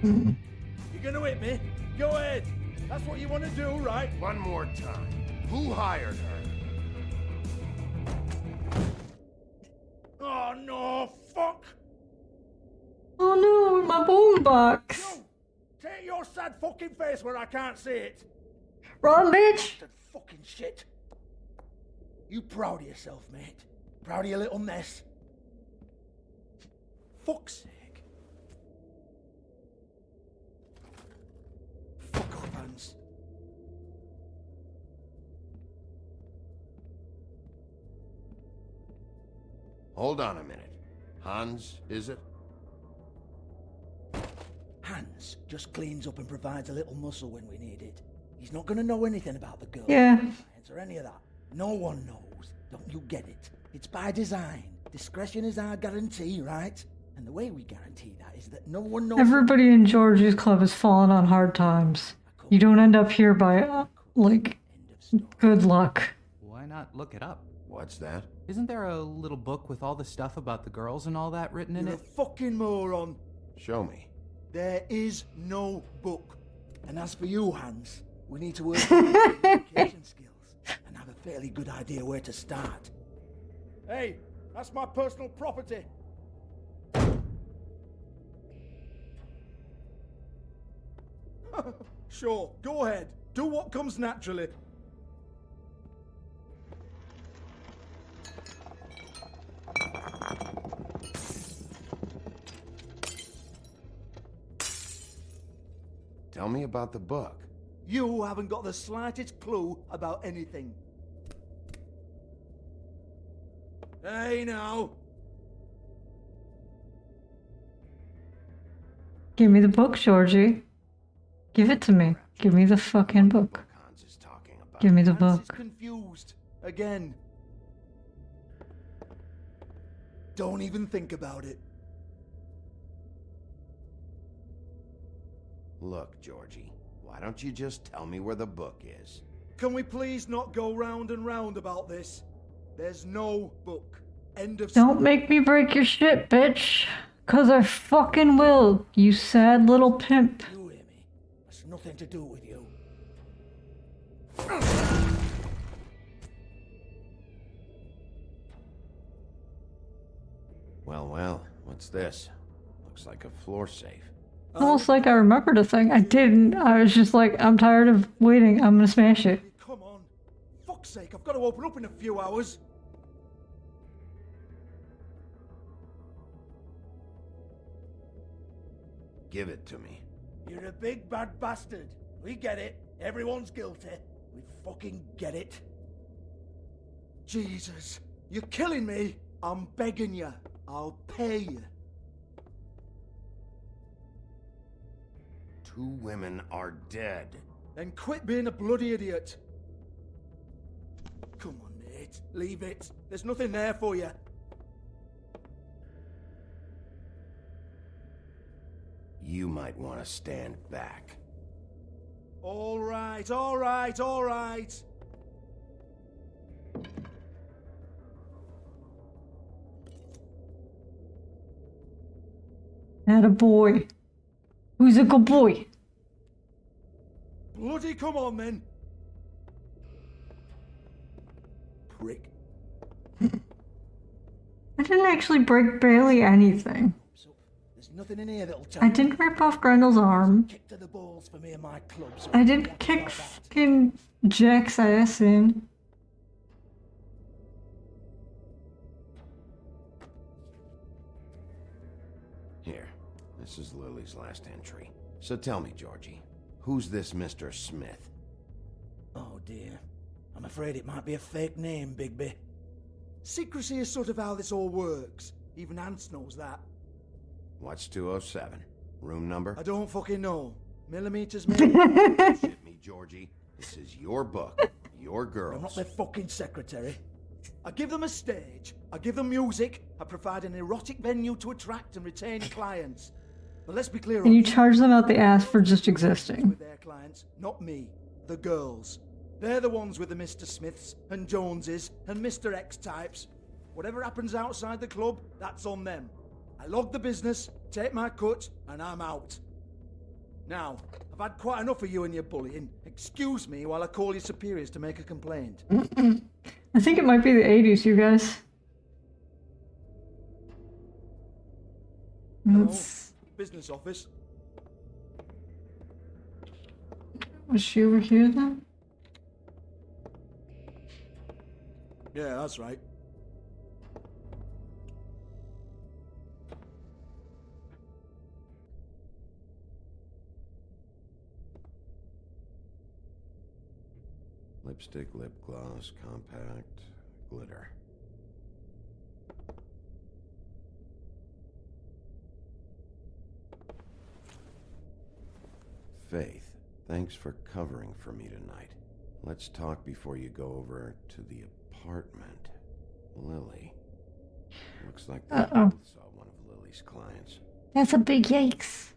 You're gonna hit me? Go ahead. That's what you want to do, right? One more time. Who hired her? Oh, no, fuck! Oh no, my boombox. You! Take your sad fucking face where I can't see it. Run, bitch! That fucking shit. You proud of yourself, mate? Proud of your little mess? Fuck's sake. Fuck off, Hans. Hold on a minute. Hans, is it? Hans just cleans up and provides a little muscle when we need it. He's not gonna know anything about the girl. Yeah. Or any of that. No one knows. Don't you get it? It's by design. Discretion is our guarantee, right? And the way we guarantee that is that no one knows. Everybody in Georgie's club has fallen on hard times. You don't end up here by, like, good luck. Why not look it up? What's that? Isn't there a little book with all the stuff about the girls and all that written in You're it? a fucking moron. Show me. There is no book. And as for you, Hans, we need to work on your communication skills and have a fairly good idea where to start. Hey, that's my personal property. Sure, go ahead. Do what comes naturally. Tell me about the book. You haven't got the slightest clue about anything. Hey, now. Give me the book, Georgie. Give it to me. Give me the fucking book. Give me the Hans is book. confused. Again. Don't even think about it. Look, Georgie, why don't you just tell me where the book is? Can we please not go round and round about this? There's no book. End of Don't make me break your shit, bitch. 'Cause I fucking will, you sad little pimp. You hear me? That's nothing to do with you. Well, well, what's this? Looks like a floor safe. Almost like I remembered a thing. I didn't. I was just like, I'm tired of waiting. I'm gonna smash it. Come on. Fuck's sake, I've got to open up in a few hours. Give it to me. You're a big bad bastard. We get it. Everyone's guilty. We fucking get it. Jesus, you're killing me. I'm begging you. I'll pay you. 2 women are dead. Then quit being a bloody idiot. Come on, Nate. Leave it. There's nothing there for you. You might want to stand back. All right, all right, all right. Atta boy. Who's a good boy? Bloody come on, then. Prick. I didn't actually break barely anything. There's nothing in here that'll tell I you. didn't rip off Grendel's arm. Kick to the balls for me and my club. So I didn't kick fucking Jack's ass in. Here, this is Lily's last entry. So tell me, Georgie, who's this Mr. Smith? Oh dear. I'm afraid it might be a fake name, Bigby. Secrecy is sort of how this all works. Even Ants knows that. What's 207? Room number? I don't fucking know. Millimeters, maybe? Shit me, Georgie. This is your book. Your girls. I'm not their fucking secretary. I give them a stage. I give them music. I provide an erotic venue to attract and retain clients. But let's be clear. And you charge them out the ass for just existing. With their clients, not me. The girls. They're the ones with the Mr. Smiths and Joneses and Mr. X types. Whatever happens outside the club, that's on them. I log the business, take my cut, and I'm out. Now, I've had quite enough of you and your bullying. Excuse me while I call your superiors to make a complaint. I think it might be the 80s, you guys. Hello? Business office. Was she over here then? Yeah, that's right. Lipstick, lip gloss, compact, glitter. Faith, thanks for covering for me tonight. Let's talk before you go over to the apartment. Lily. Looks like they both saw one of Lily's clients. That's a big yikes.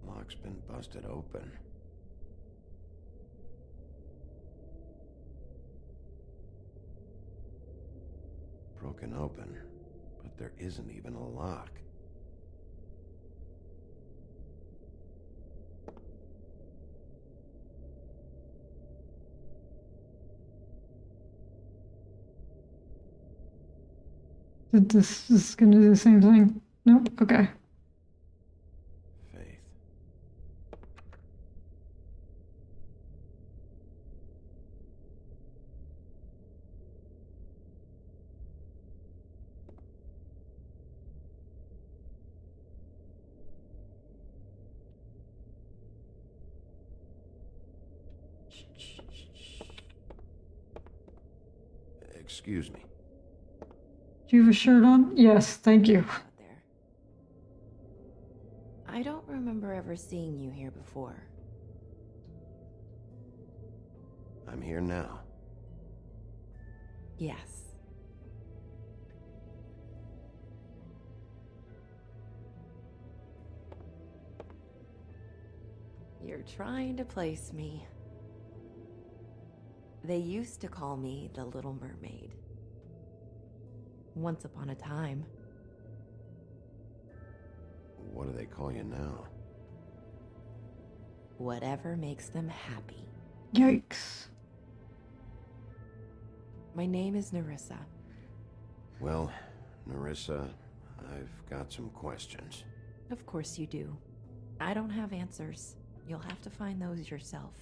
Lock's been busted open. Broken open, but there isn't even a lock. This is gonna do the same thing. Nope. Okay. Faith. Excuse me. Do you have a shirt on? Yes, thank you. I don't remember ever seeing you here before. I'm here now. Yes. You're trying to place me. They used to call me the Little Mermaid. Once upon a time. What do they call you now? Whatever makes them happy. Yikes. My name is Nerissa. Well, Nerissa, I've got some questions. Of course you do. I don't have answers. You'll have to find those yourself.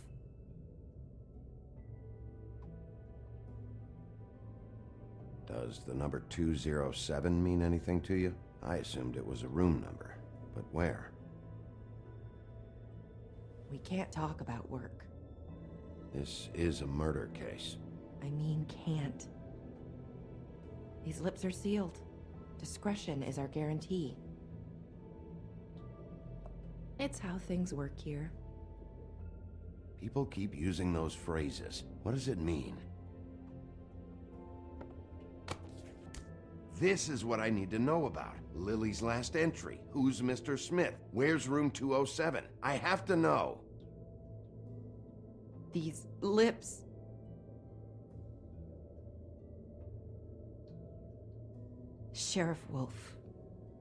Does the number 207 mean anything to you? I assumed it was a room number, but where? We can't talk about work. This is a murder case. I mean, can't. These lips are sealed. Discretion is our guarantee. It's how things work here. People keep using those phrases. What does it mean? This is what I need to know about. Lily's last entry. Who's Mr. Smith? Where's room 207? I have to know. These lips. Sheriff Wolf,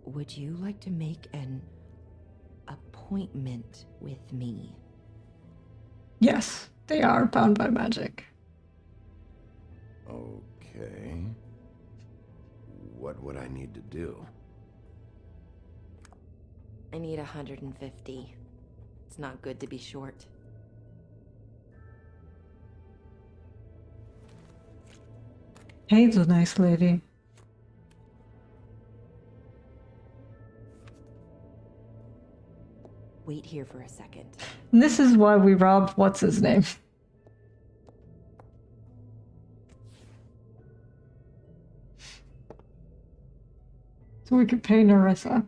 would you like to make an appointment with me? Yes, they are bound by magic. Okay. What would I need to do? I need 150. It's not good to be short. Hey, the nice lady. Wait here for a second. And this is why we robbed what's his name. So we could pay Narissa.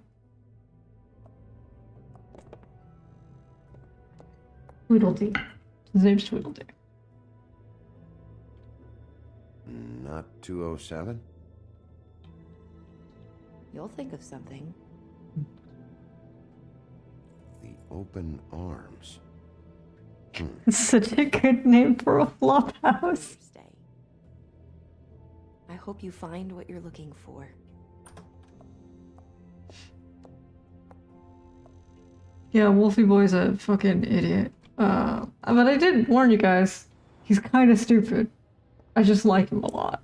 Tweedledee. His name's Tweedledee. Not 207? You'll think of something. The Open Arms. Such a good name for a flop house. I hope you find what you're looking for. Yeah, Wolfie Boy's a fucking idiot. But I did warn you guys, he's kind of stupid. I just like him a lot.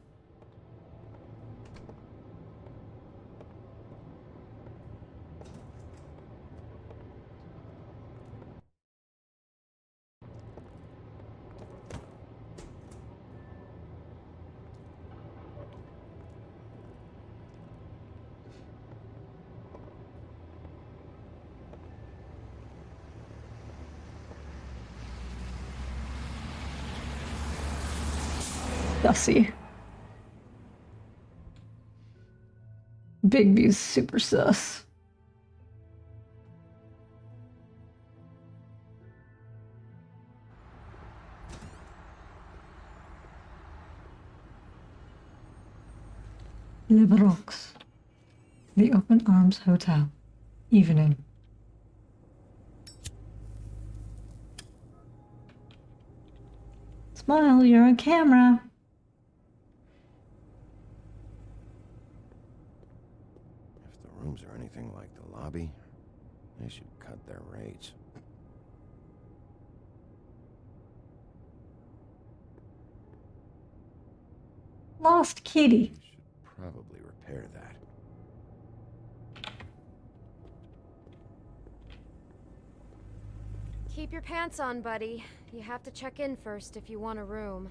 Sussy. Bigby's super sus. Le Bronx. The Open Arms Hotel. Evening. Smile, you're on camera. If the rooms are anything like the lobby, they should cut their rates. Lost kitty. Probably repair that. Keep your pants on, buddy. You have to check in first if you want a room.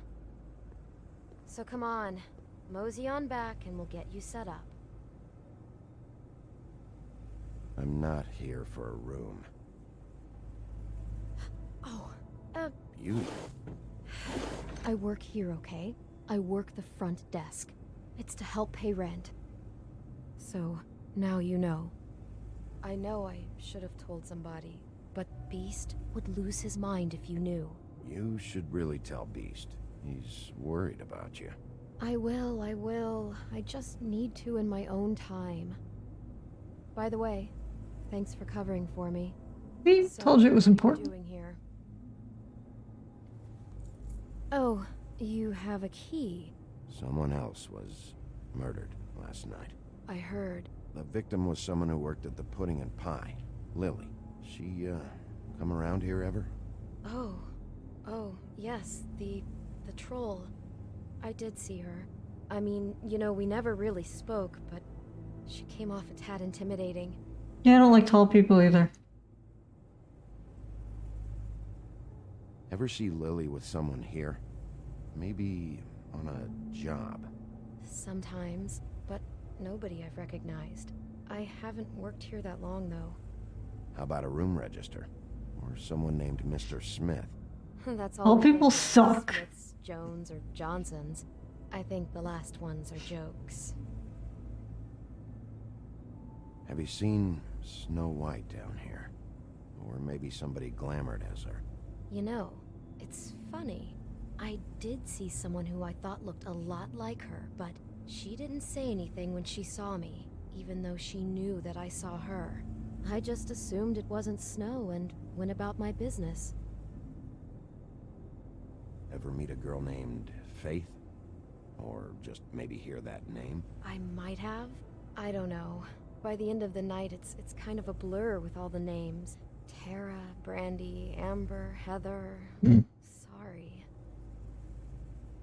So come on, mosey on back and we'll get you set up. I'm not here for a room. Oh, You? I work here, okay? I work the front desk. It's to help pay rent. So, now you know. I know I should have told somebody, but Beast would lose his mind if you knew. You should really tell Beast. He's worried about you. I will. I just need to in my own time. By the way, thanks for covering for me. We told you it was important. What are you doing here? Oh, you have a key. Someone else was murdered last night. I heard. The victim was someone who worked at the Pudding and Pie. Lily. She, come around here ever? Oh, yes, the troll. I did see her. I mean, you know, we never really spoke, but she came off a tad intimidating. Yeah, I don't like tall people either. Ever see Lily with someone here? Maybe on a job. Sometimes, but nobody I've recognized. I haven't worked here that long, though. How about a room register? Or someone named Mr. Smith? That's All we people get, suck. Smiths, Jones, or Johnsons. I think the last ones are jokes. Have you seen Snow White down here? Or maybe somebody glamored as her? You know, it's funny. I did see someone who I thought looked a lot like her, but she didn't say anything when she saw me, even though she knew that I saw her. I just assumed it wasn't Snow and went about my business. Ever meet a girl named Faith? Or just maybe hear that name? I might have. I don't know. By the end of the night, it's kind of a blur with all the names. Tara, Brandy, Amber, Heather. Sorry.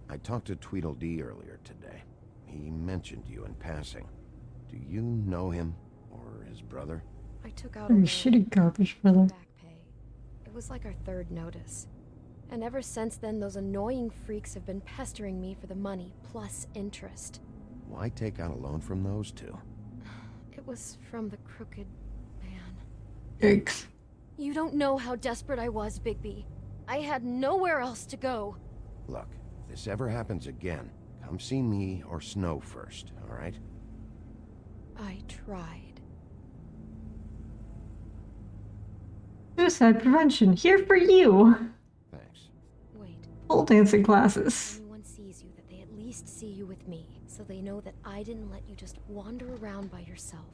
I talked to Tweedledee earlier today. He mentioned you in passing. Do you know him? Or his brother? I took out Very a shitty garbage brother. back pay. It was like our third notice. And ever since then, those annoying freaks have been pestering me for the money, plus interest. Why take out a loan from those two? It was from the crooked man. Yikes. You don't know how desperate I was, Bigby. I had nowhere else to go. Look, if this ever happens again, come see me or Snow first, all right? I tried. Suicide prevention, here for you. Thanks. Wait. Pole dancing classes. When anyone sees you, that they at least see you with me, so they know that I didn't let you just wander around by yourself.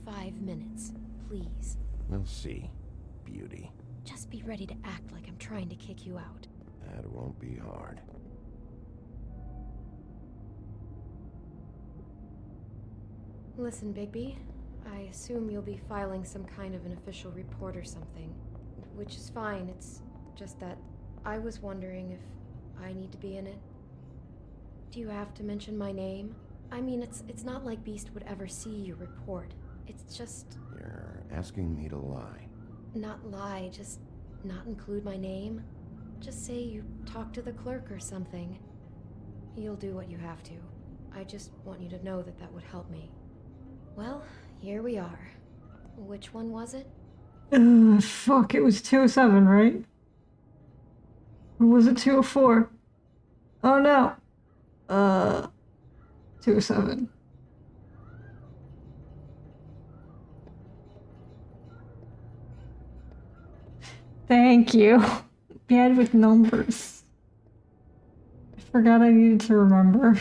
5 minutes, please. We'll see, beauty. Just be ready to act like I'm trying to kick you out. That won't be hard. Listen, Bigby. I assume you'll be filing some kind of an official report or something. Which is fine, it's just that I was wondering if I need to be in it. Do you have to mention my name? I mean, it's not like Beast would ever see your report. It's just... You're asking me to lie. Not lie, just not include my name. Just say you talked to the clerk or something. You'll do what you have to. I just want you to know that that would help me. Well, here we are. Which one was it? Fuck, it was 207, right? Or was it 204? Oh no. 207. Thank you. Bad with numbers. I forgot I needed to remember.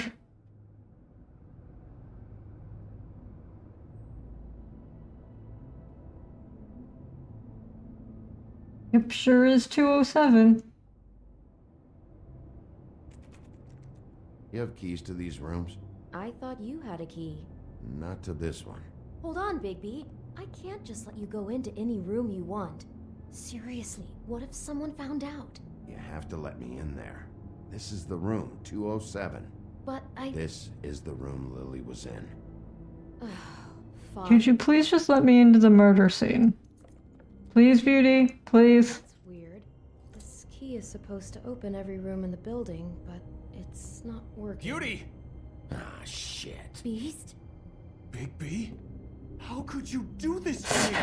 Yep, sure is 207. You have keys to these rooms? I thought you had a key. Not to this one. Hold on, Bigby. I can't just let you go into any room you want. Seriously, what if someone found out? You have to let me in there. This is the room, 207. But This is the room Lily was in. Fine. Could you please just let me into the murder scene? Please, Beauty, please. That's weird. This key is supposed to open every room in the building, but it's not working. Beauty! Ah, shit. Beast? Bigby? How could you do this to me?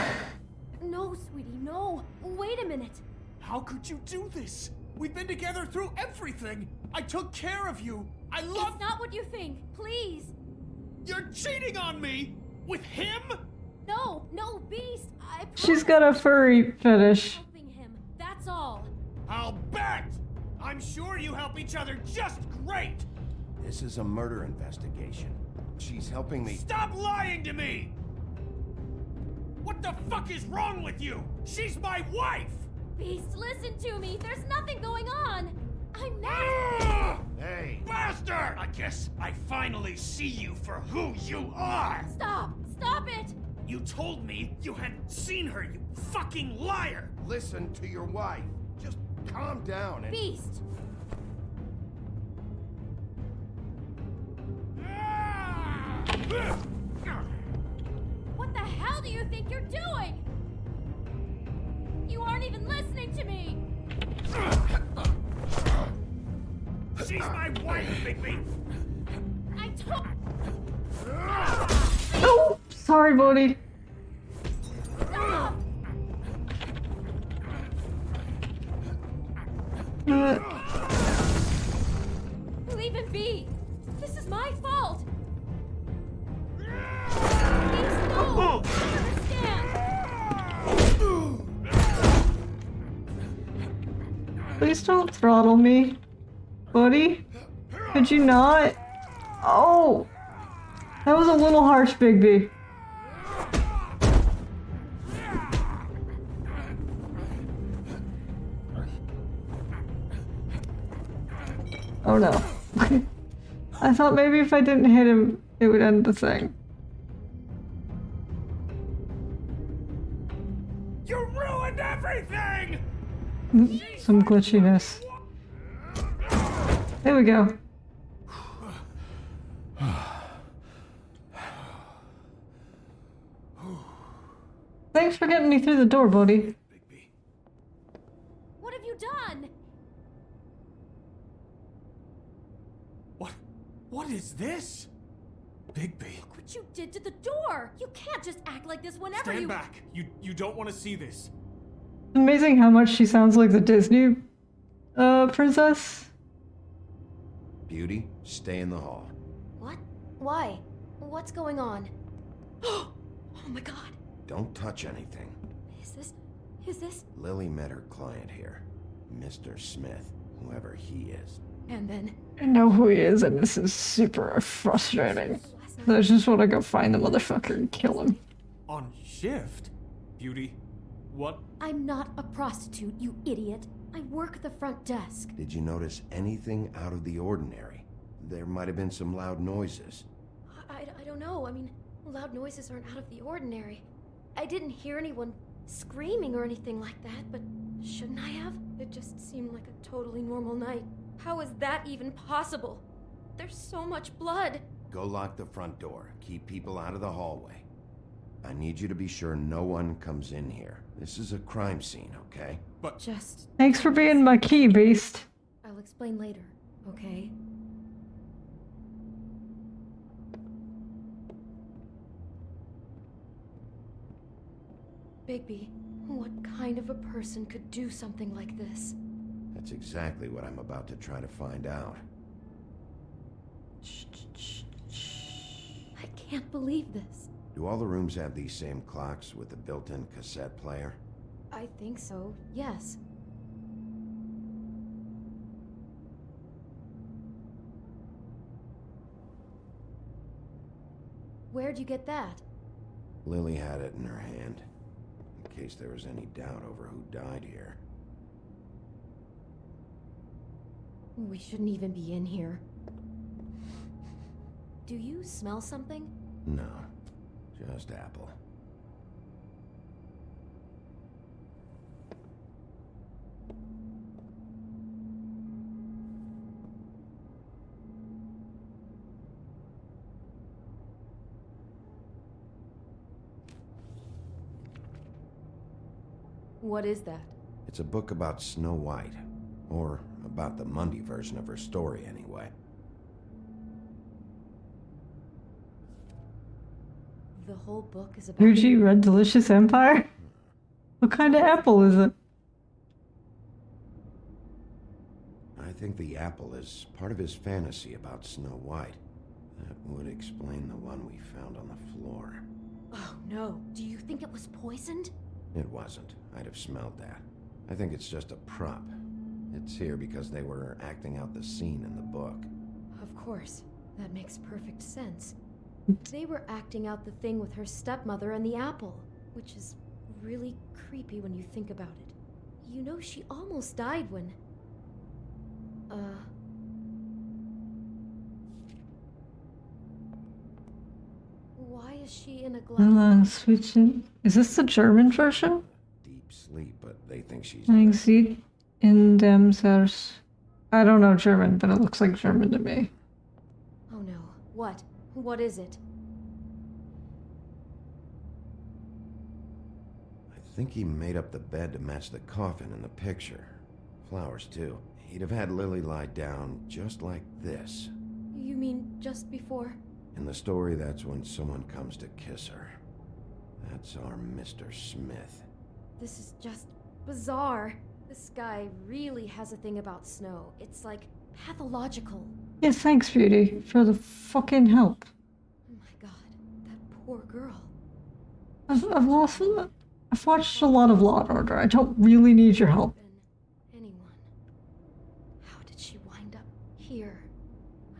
No, sweetie, no. Wait a minute. How could you do this? We've been together through everything. I took care of you. I love... It's not what you think. Please. You're cheating on me? With him? No, Beast. I She's got a furry fetish. helping him. That's all. I'll bet! I'm sure you help each other just great! This is a murder investigation. She's helping me. Stop lying to me! What the fuck is wrong with you? She's my wife! Beast, listen to me. There's nothing going on. I'm not. Ah! Hey! Bastard! I guess I finally see you for who you are! Stop it. You told me you hadn't seen her, you fucking liar! Listen to your wife. Just calm down and... Beast. What the hell do you think you're doing? You aren't even listening to me. She's my wife, Bigby! I told. Oh, sorry, buddy. Stop! Leave him be. This is my fault. Please no. Understand? Please don't throttle me, buddy. Could you not? Oh, that was a little harsh, Bigby. Oh no. I thought maybe if I didn't hit him, it would end the thing. You ruined everything! Some glitchiness. There we go. Thanks for getting me through the door, buddy. What have you done? What is this? Bigby. Look what you did to the door. You can't just act like this whenever Stand back. You don't want to see this. Amazing how much she sounds like the Disney princess. Beauty, stay in the hall. What? Why? What's going on? Oh my god. Don't touch anything. Is this? Lily met her client here, Mr. Smith, whoever he is. And then? I know who he is, and this is super frustrating. I just want to go find the motherfucker and kill him. On shift? Beauty, what? I'm not a prostitute, you idiot. I work the front desk. Did you notice anything out of the ordinary? There might have been some loud noises. I don't know. I mean, loud noises aren't out of the ordinary. I didn't hear anyone screaming or anything like that, but shouldn't I have? It just seemed like a totally normal night. How is that even possible? There's so much blood. Go lock the front door. Keep people out of the hallway. I need you to be sure no one comes in here. This is a crime scene, okay? But just... Thanks for being my key, beast. I'll explain later, okay? Bigby, what kind of a person could do something like this? That's exactly what I'm about to try to find out. I can't believe this. Do all the rooms have these same clocks with the built-in cassette player? I think so, yes. Where'd you get that? Lily had it in her hand, in case there was any doubt over who died here. We shouldn't even be in here. Do you smell something? No, just apple. What is that? It's a book about Snow White. Or about the Mundy version of her story, anyway. The whole book is about... Fuji Red Delicious Empire? What kind of apple is it? I think the apple is part of his fantasy about Snow White. That would explain the one we found on the floor. Oh no, do you think it was poisoned? It wasn't. I'd have smelled that. I think it's just a prop. It's here because they were acting out the scene in the book. Of course. That makes perfect sense. They were acting out the thing with her stepmother and the apple, which is really creepy when you think about it. You know, she almost died when... Why is she in a glass... Switching. Is this the German version? Deep sleep, but they think she's... I see in them there's... I don't know German, but it looks like German to me. Oh no. What? What is it? I think he made up the bed to match the coffin in the picture. Flowers, too. He'd have had Lily lie down just like this. You mean just before? In the story, that's when someone comes to kiss her. That's our Mr. Smith. This is just bizarre. This guy really has a thing about Snow. It's like pathological. Yeah, thanks, Beauty, for the fucking help. Oh my god, that poor girl. I've watched a lot of Law & Order. I don't really need your help. Anyone. How did she wind up here?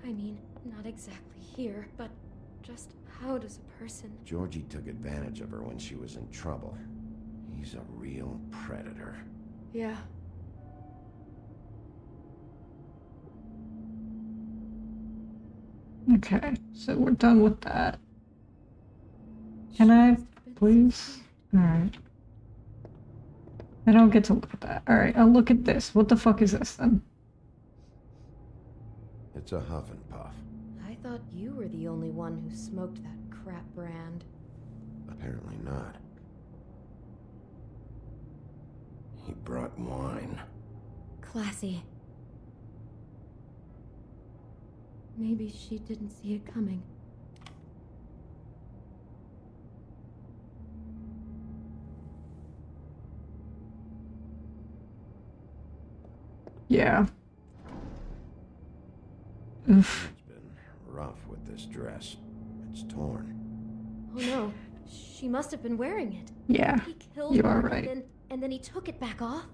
I mean, not exactly here, but just how does a person... Georgie took advantage of her when she was in trouble. He's a real predator. Yeah. Okay, so we're done with that. Can I, please? Alright. I don't get to look at that. Alright, I'll look at this. What the fuck is this then? It's a Huff and Puff. I thought you were the only one who smoked that crap brand. Apparently not. He brought wine. Classy. Maybe she didn't see it coming. Yeah. Oof. It's been rough with this dress. It's torn. Oh no, she must have been wearing it. Yeah, He killed you her are right. and then he took it back off?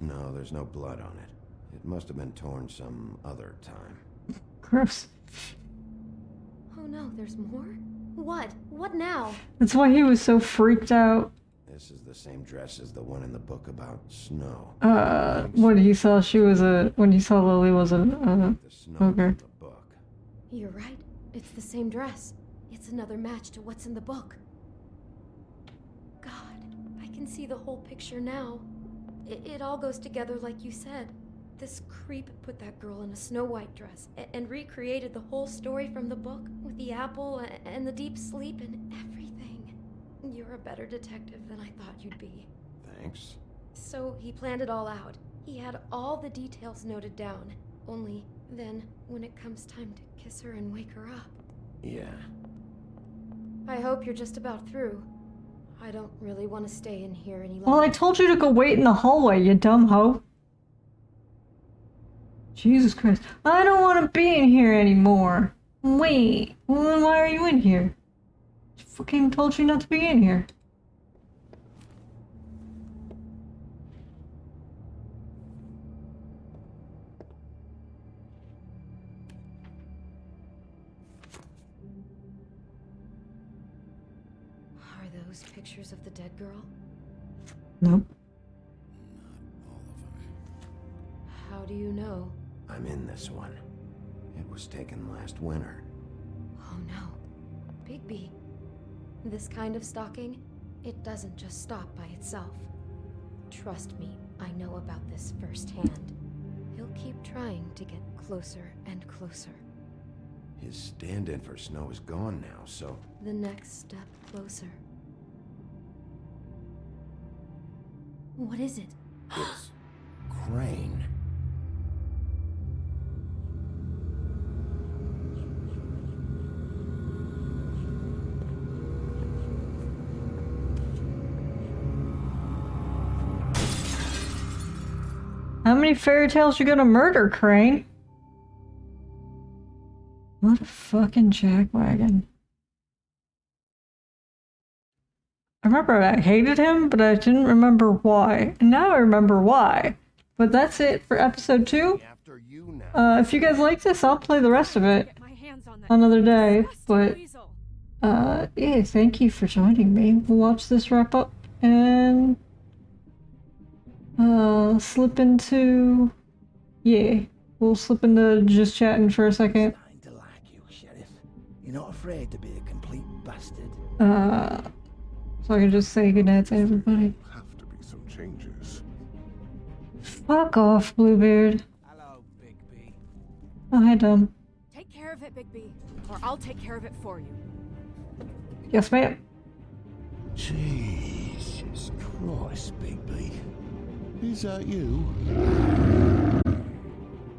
No, there's no blood on it. It must have been torn some other time. Gross. Oh no, there's more? What? What now? That's why he was so freaked out. This is the same dress as the one in the book about Snow. When he saw when he saw Lily was a ogre. You're right. It's the same dress. It's another match to what's in the book. God, I can see the whole picture now. It all goes together like you said. This creep put that girl in a Snow White dress and recreated the whole story from the book with the apple and the deep sleep and everything. You're a better detective than I thought you'd be. Thanks. So he planned it all out. He had all the details noted down. Only then, when it comes time to kiss her and wake her up. Yeah. I hope you're just about through. I don't really want to stay in here any longer. Well, I told you to go wait in the hallway, you dumb hoe. Jesus Christ. I don't want to be in here anymore. Wait. Well, then why are you in here? I fucking told you not to be in here. Are those pictures of the dead girl? Nope. How do you know? I'm in this one. It was taken last winter. Oh no. Bigby. This kind of stalking, it doesn't just stop by itself. Trust me, I know about this firsthand. He'll keep trying to get closer and closer. His stand-in for Snow is gone now, so... The next step closer. What is it? It's... Crane. How many fairy tales you gonna murder, Crane? What a fucking jackwagon. I remember I hated him, but I didn't remember why. And now I remember why. But that's it for episode 2. If you guys like this, I'll play the rest of it another day. But, yeah, thank you for joining me. We'll watch this wrap up and... slip into... Yeah, we'll slip into just chatting for a second. To like you, Sheriff. You're not afraid to be a complete bastard. So I can just say goodnight to everybody. Have to be some changes. Fuck off, Bluebeard. Hello, Bigby. Oh, hi, Dumb. Take care of it, Bigby, or I'll take care of it for you. Yes, ma'am. Jesus Christ, Bigby. Is that you?